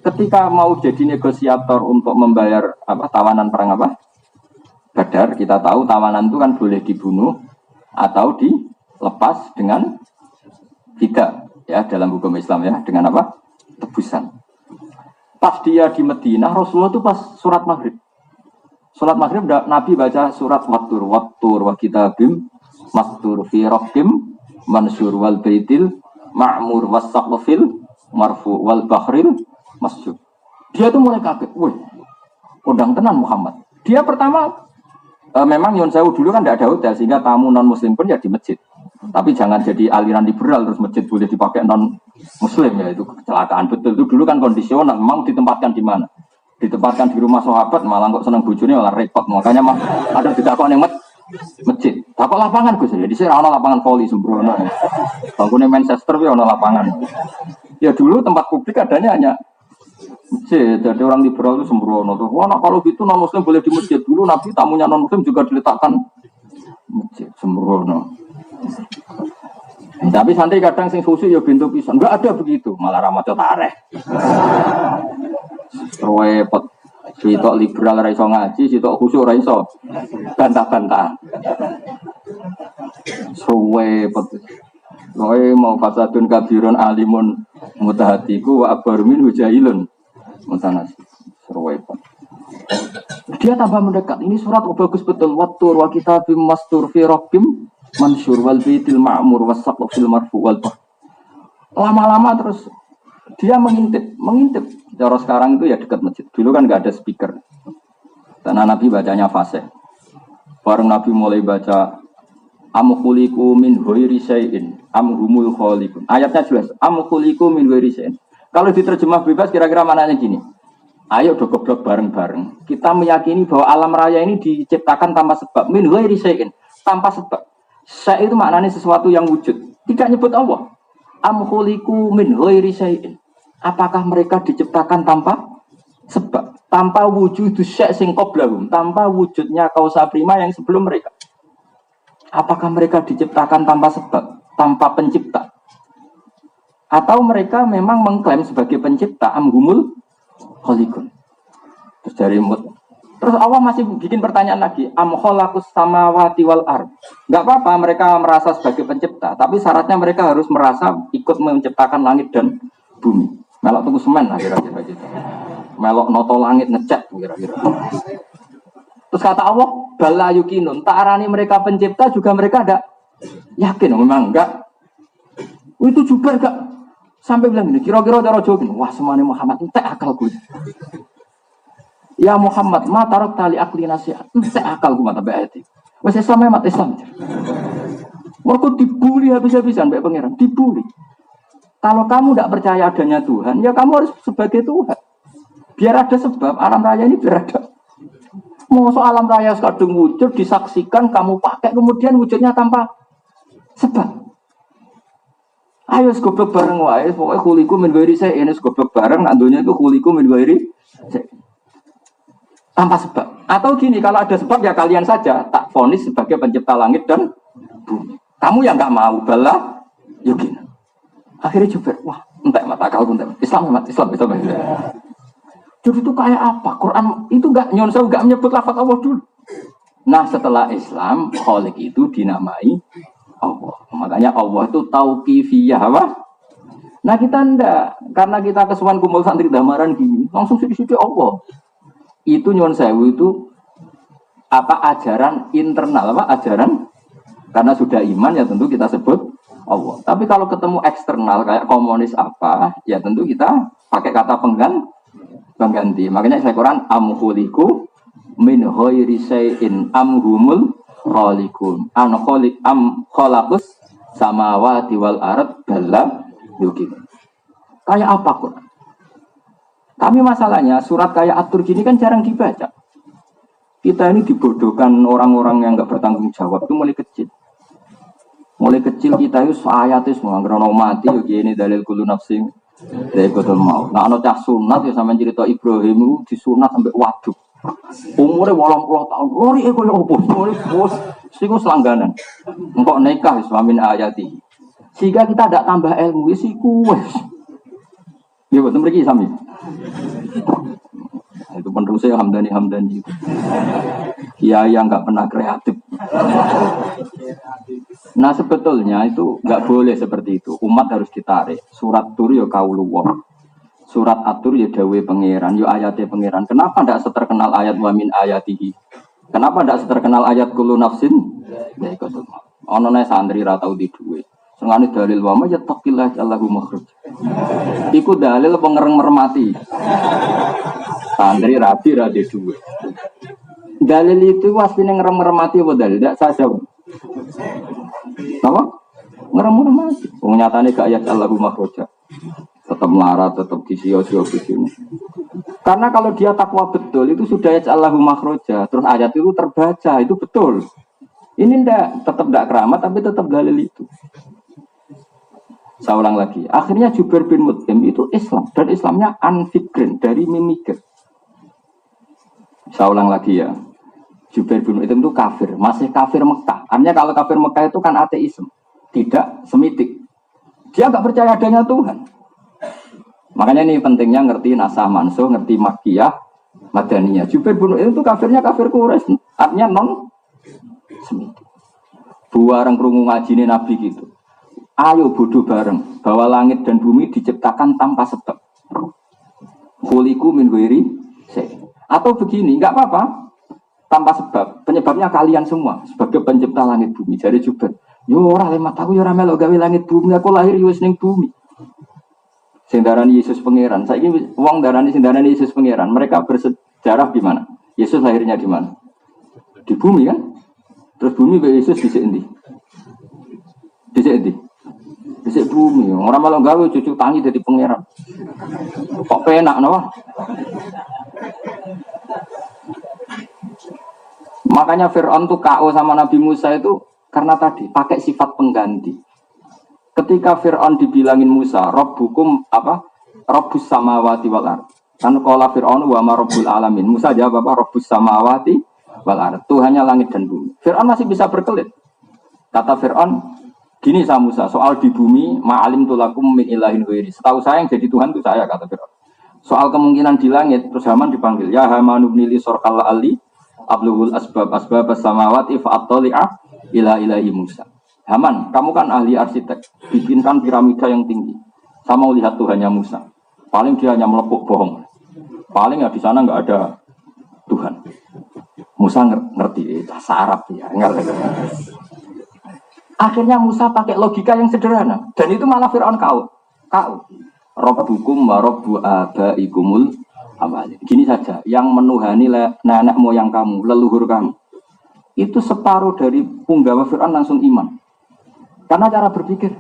Speaker 3: Ketika mau jadi negosiator untuk membayar tawanan perang Badar, kita tahu tawanan itu kan boleh dibunuh atau dilepas dengan tidak ya dalam hukum Islam ya, dengan tebusan. Pas dia di Madinah, Rasulullah itu pas surat maghrib. Surat maghrib Nabi baca surat wattur wa kitabim mastur fi raqqim mansur wal baitil ma'mur was saqfil marfu wal bahril masjud. Dia tuh mulai kaget, wih, undang tenan Muhammad. Dia pertama memang Yon Sewu dulu kan tidak ada hotel sehingga tamu non muslim pun ya di masjid. Tapi jangan jadi aliran liberal terus masjid boleh dipakai non muslim ya, itu kecelakaan betul. Itu dulu kan kondisional, memang ditempatkan di mana? Ditempatkan di rumah sahabat malah kok seneng bojone malah repot. Makanya mah ada ditakon yang masjid. Takut lapangan Gus ya. Di sini ada lapangan voli sembrono. Bangunnya Manchester ya ada lapangan. Ya dulu tempat publik adanya hanya masjid. Jadi orang liberal itu sembrono tuh. Wah, nah, kalau gitu non muslim boleh di masjid. Dulu Nabi tamunya non muslim juga diletakkan masjid, sembrono. Tapi santri kadang sing susu ya bintu pisan. Enggak ada begitu, malah ramadan tareh. Repot. Sitok liberal ra iso ngaji, sitok khusyuk ra iso bantah-bantah. Repot. Kowe mau fasadun kabirun alimun mutahatiku wa abarmin hujailun. Mutanas. Repot. Dia tambah mendekat. Ini surat bagus betul. Wattur wa kitabim mastur fi raqqim mansur wal baitil ma'mur was saqfil marfu wal bah. Lama-lama terus dia mengintip. Cara sekarang itu ya dekat masjid. Dulu kan nggak ada speaker. Karena Nabi bacanya fasih. Bareng Nabi mulai baca am khuliqu min ghairi syai'in am humul khaliqun. Ayatnya jelas. Am khuliqu min ghairi syai'in. Kalau diterjemah bebas kira-kira maknanya gini. Ayo do goblok bareng-bareng. Kita meyakini bahwa alam raya ini diciptakan tanpa sebab. Min ghairi syai'in, tanpa sebab. Syai' itu maknanya sesuatu yang wujud. Tidak nyebut Allah. Am khuliqu min ghairi syai'in. Apakah mereka diciptakan tanpa sebab? Tanpa wujud syai' sing qablahum, tanpa wujudnya kausa prima yang sebelum mereka. Apakah mereka diciptakan tanpa sebab, tanpa pencipta? Atau mereka memang mengklaim sebagai pencipta, amhumul khaliqun. Terus Allah masih bikin pertanyaan lagi, am khalaqus samawati wal ard. Enggak apa-apa mereka merasa sebagai pencipta, tapi syaratnya mereka harus merasa ikut menciptakan langit dan bumi. Melok tunggu semen lah kira-kira gitu. Melok noto langit ngecat kira-kira. Terus kata Allah, bala yukinun, tak arani mereka pencipta juga mereka ada yakin, memang enggak. Itu juga enggak. Sampai bilang gini, kira-kira cara jawab, wah semuanya Muhammad, entek akal gue. Ya Muhammad, ma tarak tali akli nasihat, entek akal gue mata bayati. Wes Islam mata Islam. Mereka dibully habis-habisan mbak pangeran, dibully. Kalau kamu tidak percaya adanya Tuhan, ya kamu harus sebagai Tuhan. Biar ada sebab, alam raya ini biar ada. Mau soal alam raya sekadung wujud, disaksikan, kamu pakai, kemudian wujudnya tanpa sebab. Ayo goblok bareng wae, pokoknya khuliku min ghairi syai'in, goblok bareng, nak dunia itu khuliku min ghairi syai'in. Tanpa sebab. Atau gini, kalau ada sebab ya kalian saja tak vonis sebagai pencipta langit dan bumi. Kamu yang nggak mau bala, yuk gini. Akhirnya Jubair, wah, entek mata akal entek. Islam. Jadi itu kayak apa? Quran itu enggak nyonsel, enggak menyebut lafaz Allah dulu. Nah, setelah Islam, Khaliq itu dinamai Allah. Makanya Allah itu tauqifiyah apa? Nah, kita enggak, karena kita kesuwan kumpul santri damaran gini, langsung situ Allah. Itu nyuwun sewu itu ajaran internal ajaran karena sudah iman ya tentu kita sebut Allah. Tapi kalau ketemu eksternal kayak komunis apa, ya tentu kita pakai kata pengganti. Makanya saya Quran am khuliqu min ghairi syai'in am humul khaliqun. An khaliq am khalaqus samawati wal ard balla yuqin. Kayak apa Quran? Tapi masalahnya surat kayak At-Tur gini kan jarang dibaca. Kita ini dibodohkan orang-orang yang nggak bertanggung jawab itu mulai kecil. Mulai kecil kita itu ayatnya semua ngerono mati yo ini dalil kulo nafsin dari kutul mau. Nah ana cah sunat ya sampean cerita Ibrahim itu disunat sampai waduk. Umurnya 80 tahun. Lori koyo opo? Lori bos sing selangganan. Engkok nikah islamin ayati. Sehingga kita tidak tambah ilmu wis iku wis. Ya betul mriki sami. Itu penerusnya Hamdani itu. Kiai yang nggak pernah kreatif. Nah sebetulnya itu nggak boleh seperti itu. Umat harus ditarik. Surat Tur ya kauluwah. Surat At-Tur ya dawe pangeran, ya ayatnya pangeran. Kenapa tidak seterkenal ayat wa min ayatihi? Kenapa tidak seterkenal ayat kullu nafsin? Ya ikut. Ono nek santri ra tau di duwe. Sengane dalil wa ma yattaqillah Allahu makhraj. Iku dalil pengereng mermati. Santri rabi ra di duwe. Dalil itu asline ngerem-ngeremati apa dalil? Tidak saja. Apa? Ngerem-ngeremati. Wong nyatane gak ayat Allahu makhraj. Tetap melarat, tetap disio-sio begini. Karena kalau dia takwa betul itu sudah ayat Allahu makhroja, terus ayat itu terbaca, itu betul. Ini tetap tidak keramat, tapi tetap dalil itu. Saya ulang lagi. Akhirnya Jubair bin Mut'im itu Islam, dan Islamnya anfikrin, dari mimikir. Saya ulang lagi ya. Jubair bin Mut'im itu kafir, masih kafir Mekah. Artinya kalau kafir Mekah itu kan ateisme, tidak semitik. Dia nggak percaya adanya Tuhan. Makanya ini pentingnya ngerti nasah mansuh, ngerti makiyah, madaniyah. Jubair bin Mut'im itu kafirnya kafir Quraisy, artinya non semitik. Bareng krungu ngajine Nabi gitu. Ayo bodoh bareng bahwa langit dan bumi diciptakan tanpa sebab. Khuliqu min ghairi syai'. Atau begini, enggak apa-apa. Tanpa sebab. Penyebabnya kalian semua sebagai pencipta langit bumi. Jadi Jubair, yo ora lemat aku yo ora melok gawe langit bumi, aku lahir yo wis ning bumi. Sing darani Yesus pangeran. Saiki wong darani sing darani Yesus pangeran. Mereka bersejarah di mana? Yesus lahirnya di mana? Di bumi kan? Terus bumi be Yesus dhisik endi? Dhisik endi? Dhisik bumi. Ora malah gawe cucu tangi dadi pangeran. Kok penak napa? Makanya Fir'aun tuh KO sama Nabi Musa itu karena tadi pakai sifat pengganti. Ketika Fir'aun dibilangin Musa, Rabbukum apa? Rabbus samawati wal ardh. Kan qala Fir'aun wa ma rabbul alamin. Musa jawab apa? Rabbus samawati wal ardh. Tuhannya langit dan bumi. Fir'aun masih bisa berkelit. Kata Fir'aun, gini sama Musa, soal di bumi ma'alim tulakum min ilahin ghairi. Setahu saya yang jadi Tuhan itu saya, kata Fir'aun. Soal kemungkinan di langit, terus Haman dipanggil, ya Haman ibn li sorqal ali abluhul asbab samawati fa'attali'a ila ilahi Musa. Haman, kamu kan ahli arsitek, bikinkan piramida yang tinggi. Saya mau lihat Tuhannya Musa. Paling dia hanya melepuk bohong. Paling ya di sana nggak ada Tuhan. Musa ngerti, bahasa Arab ya. Akhirnya Musa pakai logika yang sederhana, dan itu malah Fir'aun kau. Rabbukum wa rabbu abaikumul awalin. Gini saja, yang menuhani nenek moyang kamu, leluhur kamu, itu separuh dari punggawa Fir'aun langsung iman. Karena cara berpikir,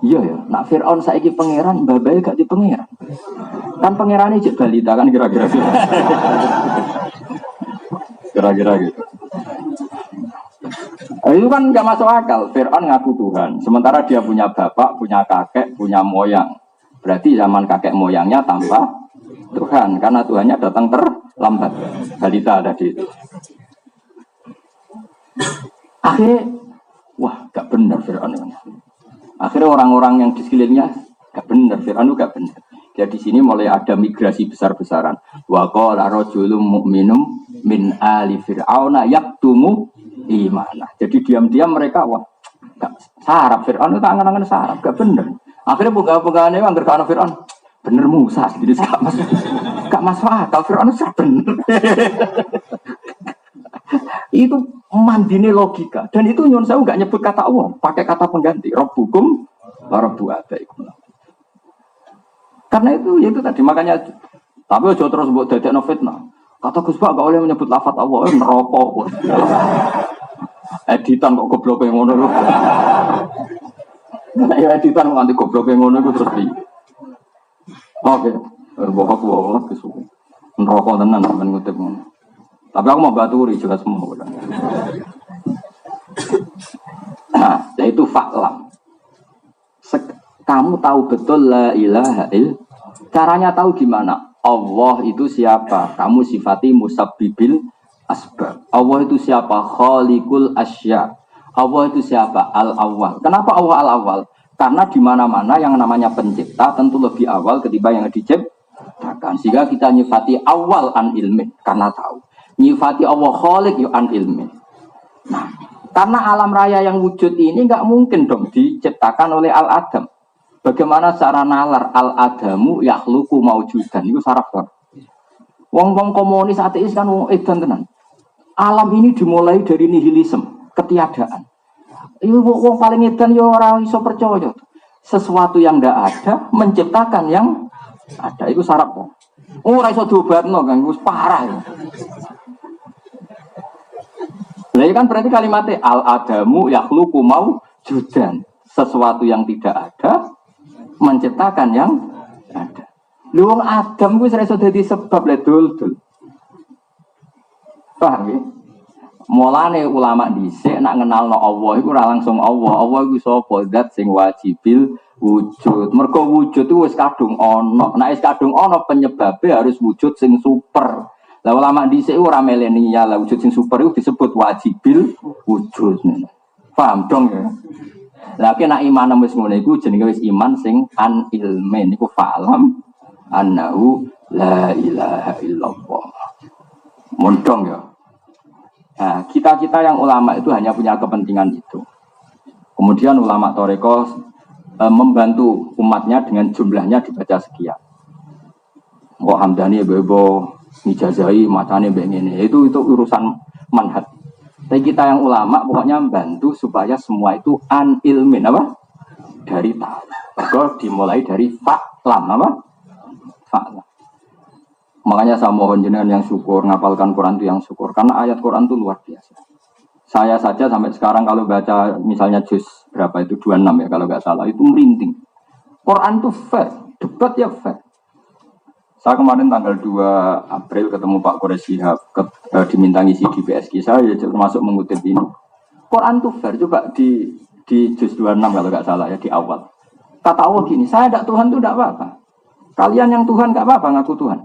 Speaker 3: iya ya, nak Fir'aun saiki pangeran, babai gak di pangeran. Kan pangerannya cek balita kan kira-kira gitu. Kira-kira gitu. Itu kan gak masuk akal. Fir'aun ngaku Tuhan, sementara dia punya bapak, punya kakek, punya moyang. Berarti zaman kakek moyangnya tanpa Tuhan, karena Tuhannya datang terlambat. Balita tadi itu. Akhirnya, wah, gak benar Fir'aun. Akhirnya orang-orang yang di sekelilingnya gak benar, Fir'aun gak benar. Dia di sini mulai ada migrasi besar-besaran. Wa qala rajulun mu'minum min ali fir'auna yaktumu imana. Jadi diam-diam mereka wah, gak sarap Fir'aun itu angan-angan sarap, gak benar. Akhirnya buka-bukaannya yang gerkana Fir'aun, bener Musa, jadi gak masuk akal Fir'aun itu bener. Itu mandine logika, dan itu nyuwun sewu gak nyebut kata Allah, pakai kata pengganti Rabbukum wa rabbu abaikum. Karena itu tadi makanya, tapi aja terus buat dadekno fitnah. Kata Gus Pak gak boleh menyebut lafaz Allah, neraka. Editan kok goblok yang ngono lho. Ya editan nganti goblok yang ngono iku terus piye. Oke, bohong kesuwen. Neraka tenan men ngutip ngono. Tapi aku mau baturi juga semua. Nah, yaitu fa'lam. Kamu tahu betul la ilaha illallah. Caranya tahu gimana? Allah itu siapa? Kamu sifati musabbibil asbab. Allah itu siapa? Khaliqul asya. Allah itu siapa? Al-awwal. Kenapa Allah al-awwal? Karena di mana-mana yang namanya pencipta tentu lebih awal ketimbang yang diciptakan. Sehingga kita nyifati awal an ilmin karena tahu. Nyifati Allah khaliq ya an ilmin. Nah, karena alam raya yang wujud ini nggak mungkin dong diciptakan oleh al-adam. Bagaimana cara nalar al-adamu yakhluqu maujudan itu saraf kan. Wong-wong komunis ateis kan wong edan tenan. Alam ini dimulai dari nihilisme, ketiadaan. Itu wong paling edan ya ora iso percaya. Sesuatu yang ndak ada menciptakan yang ada itu saraf kan. Ora iso diobatno kan wis parah ya. Lah kan berarti kalimatnya al-adamu yakhluqu maujudan. Sesuatu yang tidak ada menciptakan yang ada. Lu wong Adam kuwi iso dadi sebab le dul. Paham ya? Mulane ulama dhisik nak ngenalno Allah iku ora langsung Allah. Allah iku sapa? Zat sing wajibil wujud. Mergo wujud itu wis kadung ana. Nek wis kadung ana penyebabe harus wujud sing super. Lah ulama dhisik ora milenial, lah wujud sing super itu disebut wajibil wujud. Paham dong ya? Lah kena iman wis ngono iku jenenge wis iman sing an ilmin iku fa'lam annahu la ilaha illallah. Montong ya. Nah, kita yang ulama itu hanya punya kepentingan itu. Kemudian ulama Toreko membantu umatnya dengan jumlahnya dibaca sekian. Kok Hamdani bebo Nijazai macane mbek ngene. Itu urusan manhaj. Tapi kita yang ulama pokoknya membantu supaya semua itu an ilmin apa? Dari tahu. Maka dimulai dari fa'lam apa? Fa'lam. Makanya saya mohon jenengan yang syukur ngapalkan Quran itu yang syukur karena ayat Quran itu luar biasa. Saya saja sampai sekarang kalau baca misalnya juz berapa itu 26 ya kalau nggak salah itu merinding. Quran itu fair, debat ya fair. Saya kemarin tanggal 2 April ketemu Pak Quraish Shihab diminta ngisi di BSK saya ya termasuk mengutip ini. Quran tuh fair coba di juz 26 kalau nggak salah ya di awal. Kata Allah gini, saya tidak Tuhan itu tidak apa-apa. Kalian yang Tuhan nggak apa-apa ngaku Tuhan.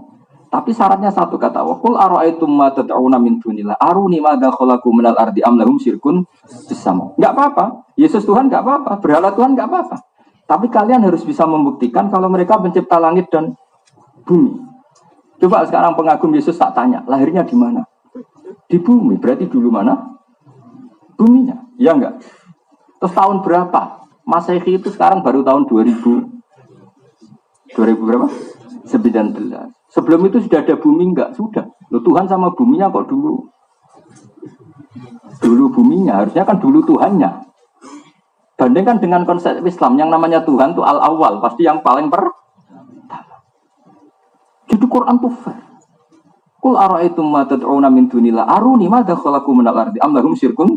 Speaker 3: Tapi syaratnya satu kata Allah. Qul ara'aitum ma tad'una min dunillah aruni madza khalaqu minal ardi am lahum syirkun fis-sama. Enggak apa-apa. Yesus Tuhan enggak apa-apa, berhala Tuhan enggak apa-apa. Tapi kalian harus bisa membuktikan kalau mereka pencipta langit dan bumi. Coba sekarang pengagum Yesus tak tanya, lahirnya di mana? Di bumi. Berarti dulu mana? Buminya. Ya enggak? Terus tahun berapa? Masehi itu sekarang baru tahun 2000 berapa? 19. Sebelum itu sudah ada bumi enggak? Sudah. Loh, Tuhan sama buminya kok dulu? Dulu buminya, harusnya kan dulu Tuhannya. Bandingkan dengan konsep Islam yang namanya Tuhan itu al-awwal, pasti yang paling pertama. Jadi Quran itu fair. Qul ara'aitum ma tad'una min dunillah aruni madza khalaqu minal ardi am lahum syirkun.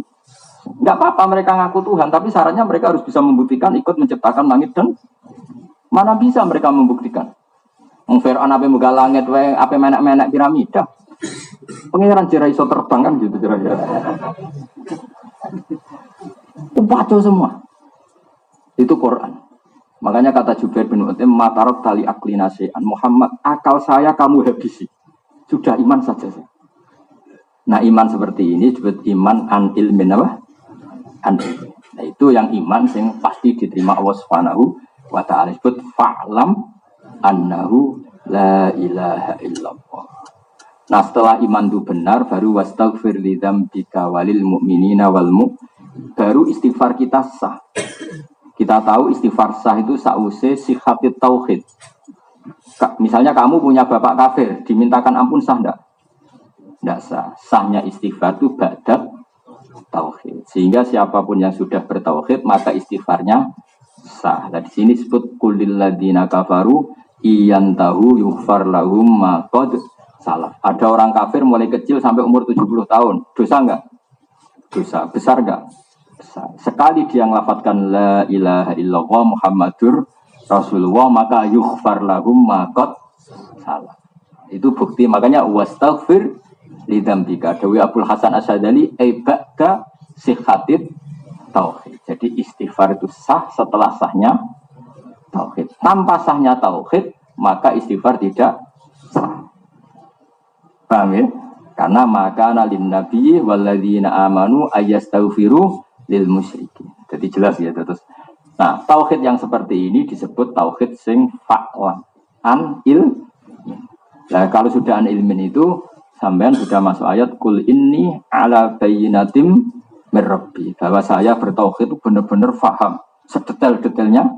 Speaker 3: Enggak apa-apa mereka ngaku Tuhan, tapi syaratnya mereka harus bisa membuktikan ikut menciptakan langit dan mana bisa mereka membuktikan. Wong Firaun ape muga langit wae ape menek-menek piramida. Pangeran jera iso terbang kan gitu kira-kira. Upaco semua. Itu Quran. Makanya kata Jubair bin Mut'im matarok tali akli nasi'an Muhammad akal saya kamu habisi. Sudah iman saja. Nah iman seperti ini disebut iman an ilmin apa? An ilmin. Nah itu yang iman yang pasti diterima Allah Subhanahu wa ta'ala disebut fa'lam annahu la ilaha illallah. Nah setelah iman itu benar baru wastaghfir li dzambika walil mu'minina wal baru istighfar kita sah. Kita tahu istighfar sah itu sa'use sihatit tauhid. Misalnya kamu punya bapak kafir, dimintakan ampun sah enggak? Enggak sah. Sahnya istighfar itu ba'da tauhid. Sehingga siapapun yang sudah bertauhid maka istighfarnya sah. Nah di sini disebut kulil ladzina kafaru iyantahu yughfar lahum ma qad salaf. Ada orang kafir mulai kecil sampai umur 70 tahun. Dosa enggak? Dosa. Besar enggak? Besar. Sekali dia ngelafadzkan la ilaha illallah Muhammadur Rasulullah maka yughfar lahum ma qad salaf. Itu bukti makanya wastaghfir lidzambika. Dawi Abdul Hasan Asy'adzali ba'da sihhatit tauhid. Jadi istighfar itu sah setelah sahnya tauhid. Tanpa sahnya tauhid, maka istighfar tidak sah. Paham ya? Karena maka nalin nabi walladzina amanu ayastaghfiru lil musyrikin. Jadi jelas ya terus. Nah, tauhid yang seperti ini disebut tauhid sing fa'lan an il. Nah, kalau sudah an ilmin itu sampean sudah masuk ayat kul inni ala bayyinatim mir rabbi. Bahwa saya bertauhid itu benar-benar faham sedetail-detailnya.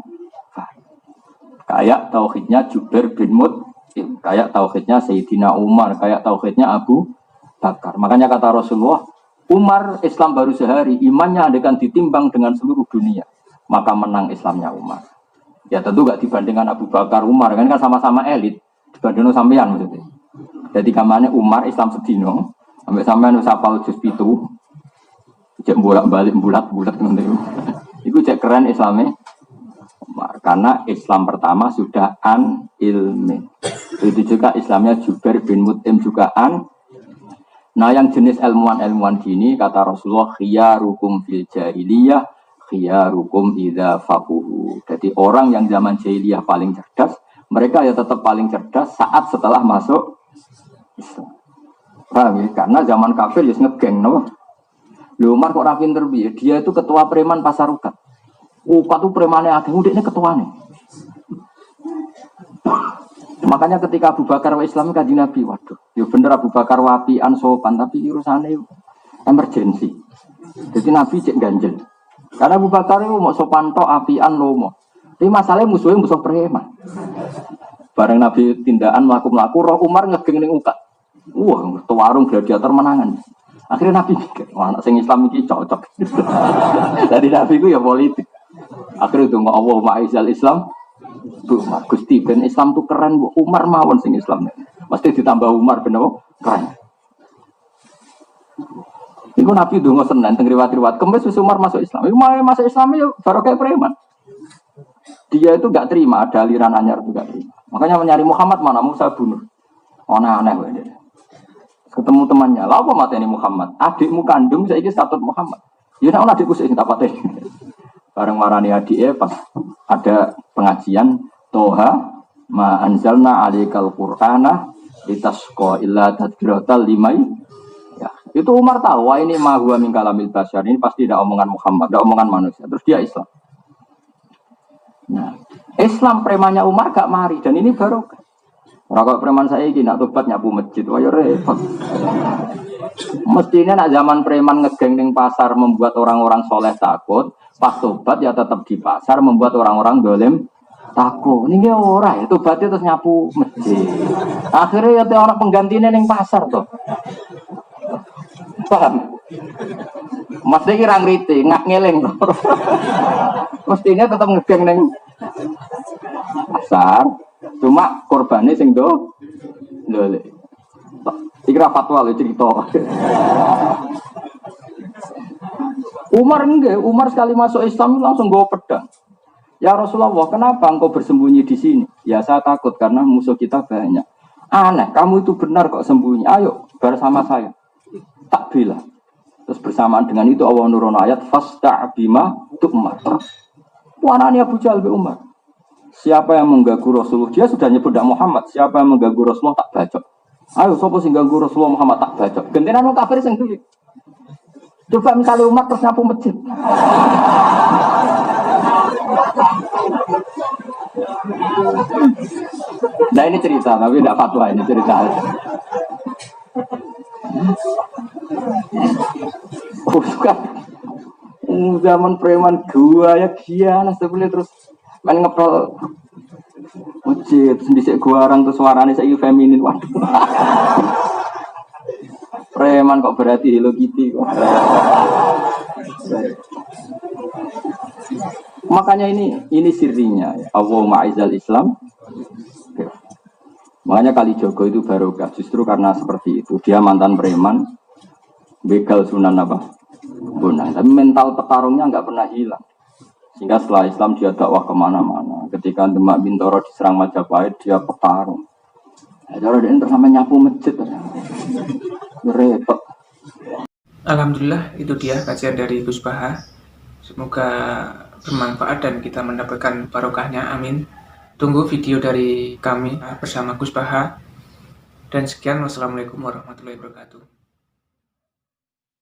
Speaker 3: Kayak tauhidnya Jubair bin Mut'im, kayak tauhidnya Sayyidina Umar, kayak tauhidnya Abu Bakar. Makanya kata Rasulullah, Umar Islam baru sehari, imannya akan ditimbang dengan seluruh dunia. Maka menang Islamnya Umar. Ya tentu gak dibandingkan Abu Bakar, Umar, kan sama-sama elit. Dibandingkan sampean maksudnya. Jadi kamarnya Umar Islam sedino, sampai sampean usah apal juz 7. Cek bolak-balik bulat-bulat ngono. Iku cek keren Islamnya. Karena Islam pertama sudah an ilmin. Itu juga Islamnya Jubair bin Mut'im juga an. Nah yang jenis ilmuwan-ilmuwan gini kata Rasulullah khiyarukum fil jahiliyah khiyarukum idza faquhu. Jadi orang yang zaman jahiliyah paling cerdas, mereka ya tetap paling cerdas saat setelah masuk Islam. Paham ya? Karena zaman kafir ya ngegeng no. Umar kok ora pinter piye? Dia itu ketua preman pasar ukat. Upat tuh premane akeh, udekne ketuane. Makanya ketika Abu Bakar wa Islam kanjeng Nabi, waduh, ya bener Abu Bakar wapian sopan tapi urusane emergensi. Jadi Nabi cek ganjel. Karena Abu Bakar itu mau sopan tok apian lomo. Tapi masalahnya musuhnya musuh preman. Bareng Nabi tindakan mlaku-mlaku roh Umar ngegeng ning ukat. Wah, warung gladiator menangan. Akhirnya Nabi mikir, wah anak sing Islam iki cocok. Jadi Nabi ku ya politik. Akhirnya itu Allah ma'izal Islam tuh Gusti ben Islam tuh keren Bu Umar mawon sing Islam mesti ditambah Umar bener keren. Iku Nabi donga Senin teng riwayat-riwayat Kamis wis Umar masuk Islam. Iku masuk Islam ya baru kayak preman. Dia itu enggak terima ada aliran anyar itu enggak terima. Makanya mencari Muhammad mana Musa bunuh. Aneh wae dia. Ketemu temannya, "Lah apa mateni Muhammad? Adikmu kandung saiki statut Muhammad." Ya nek ana adikku sing tak pateni. Bareng marani adike pas ada pengajian Toha ma anzalna alaikal qur'ana litasqa illa tadhkiratal limai. Ya, itu Umar tahu wah ini ma huwa min kalamil basyar, ini pasti tidak omongan Muhammad, tidak omongan manusia. Terus dia Islam. Nah, Islam premannya Umar gak mari dan ini baru rokok preman saya ini nak tobat nyapu masjid, wah ya repot. Mestinya nak zaman preman ngegeng ning pasar membuat orang-orang soleh takut. Pas tobat ya tetap di pasar membuat orang-orang dolim takut. Ini dia orang itu tobatnya terus nyapu masjid. Akhirnya ya orang penggantinya neng pasar tuh. Paham? Mesti kira ngerti, ngak ngeleng tuh. Mestinya tetap ngegeng neng pasar. Cuma korbannya sing do lele. Ikra fatwa le cerita. Umar enggak, Umar sekali masuk Islam langsung bawa pedang. Ya Rasulullah, kenapa engkau bersembunyi di sini? Ya saya takut karena musuh kita banyak. Aneh, kamu itu benar kok sembunyi. Ayo bersama saya. Tak bila. Terus bersamaan dengan itu Allah nurun ayat fasta' bima tu'mar. Wanani Abu Jahal be Umar. Siapa yang mengganggu Rasulullah? Dia sudah nyebut Muhammad. Siapa yang mengganggu Rasulullah tak bacok. Ayo sapa sing ganggu Rasulullah Muhammad tak bacok. Gentenan wong kafir sing duwe. Coba misalnya umat terus nyapu masjid. Nah ini cerita, tapi tidak fatwa, ini cerita. Oh suka. Zaman preman gua ya giana sebelum terus main ngepel masjid, sendiri gua orang tuh suaranya saya feminin, waduh. Preman kok berarti Hello Kitty kok. Makanya ini sirinya ya. Allahumma aizal Islam. Makanya Kali Jogo itu barokah justru karena seperti itu. Dia mantan preman, begal Sunan apa? Bonang. Tapi mental petarungnya nggak pernah hilang. Sehingga setelah Islam dia dakwah kemana-mana. Ketika Demak Bintoro diserang Majapahit dia petarung. Cara dia terus sampai nyapu masjid terus. Repot.
Speaker 1: Alhamdulillah, itu dia kajian dari Gus Baha. Semoga bermanfaat dan kita mendapatkan barokahnya, amin. Tunggu video dari kami bersama Gus Baha. Dan sekian, wassalamualaikum warahmatullahi wabarakatuh.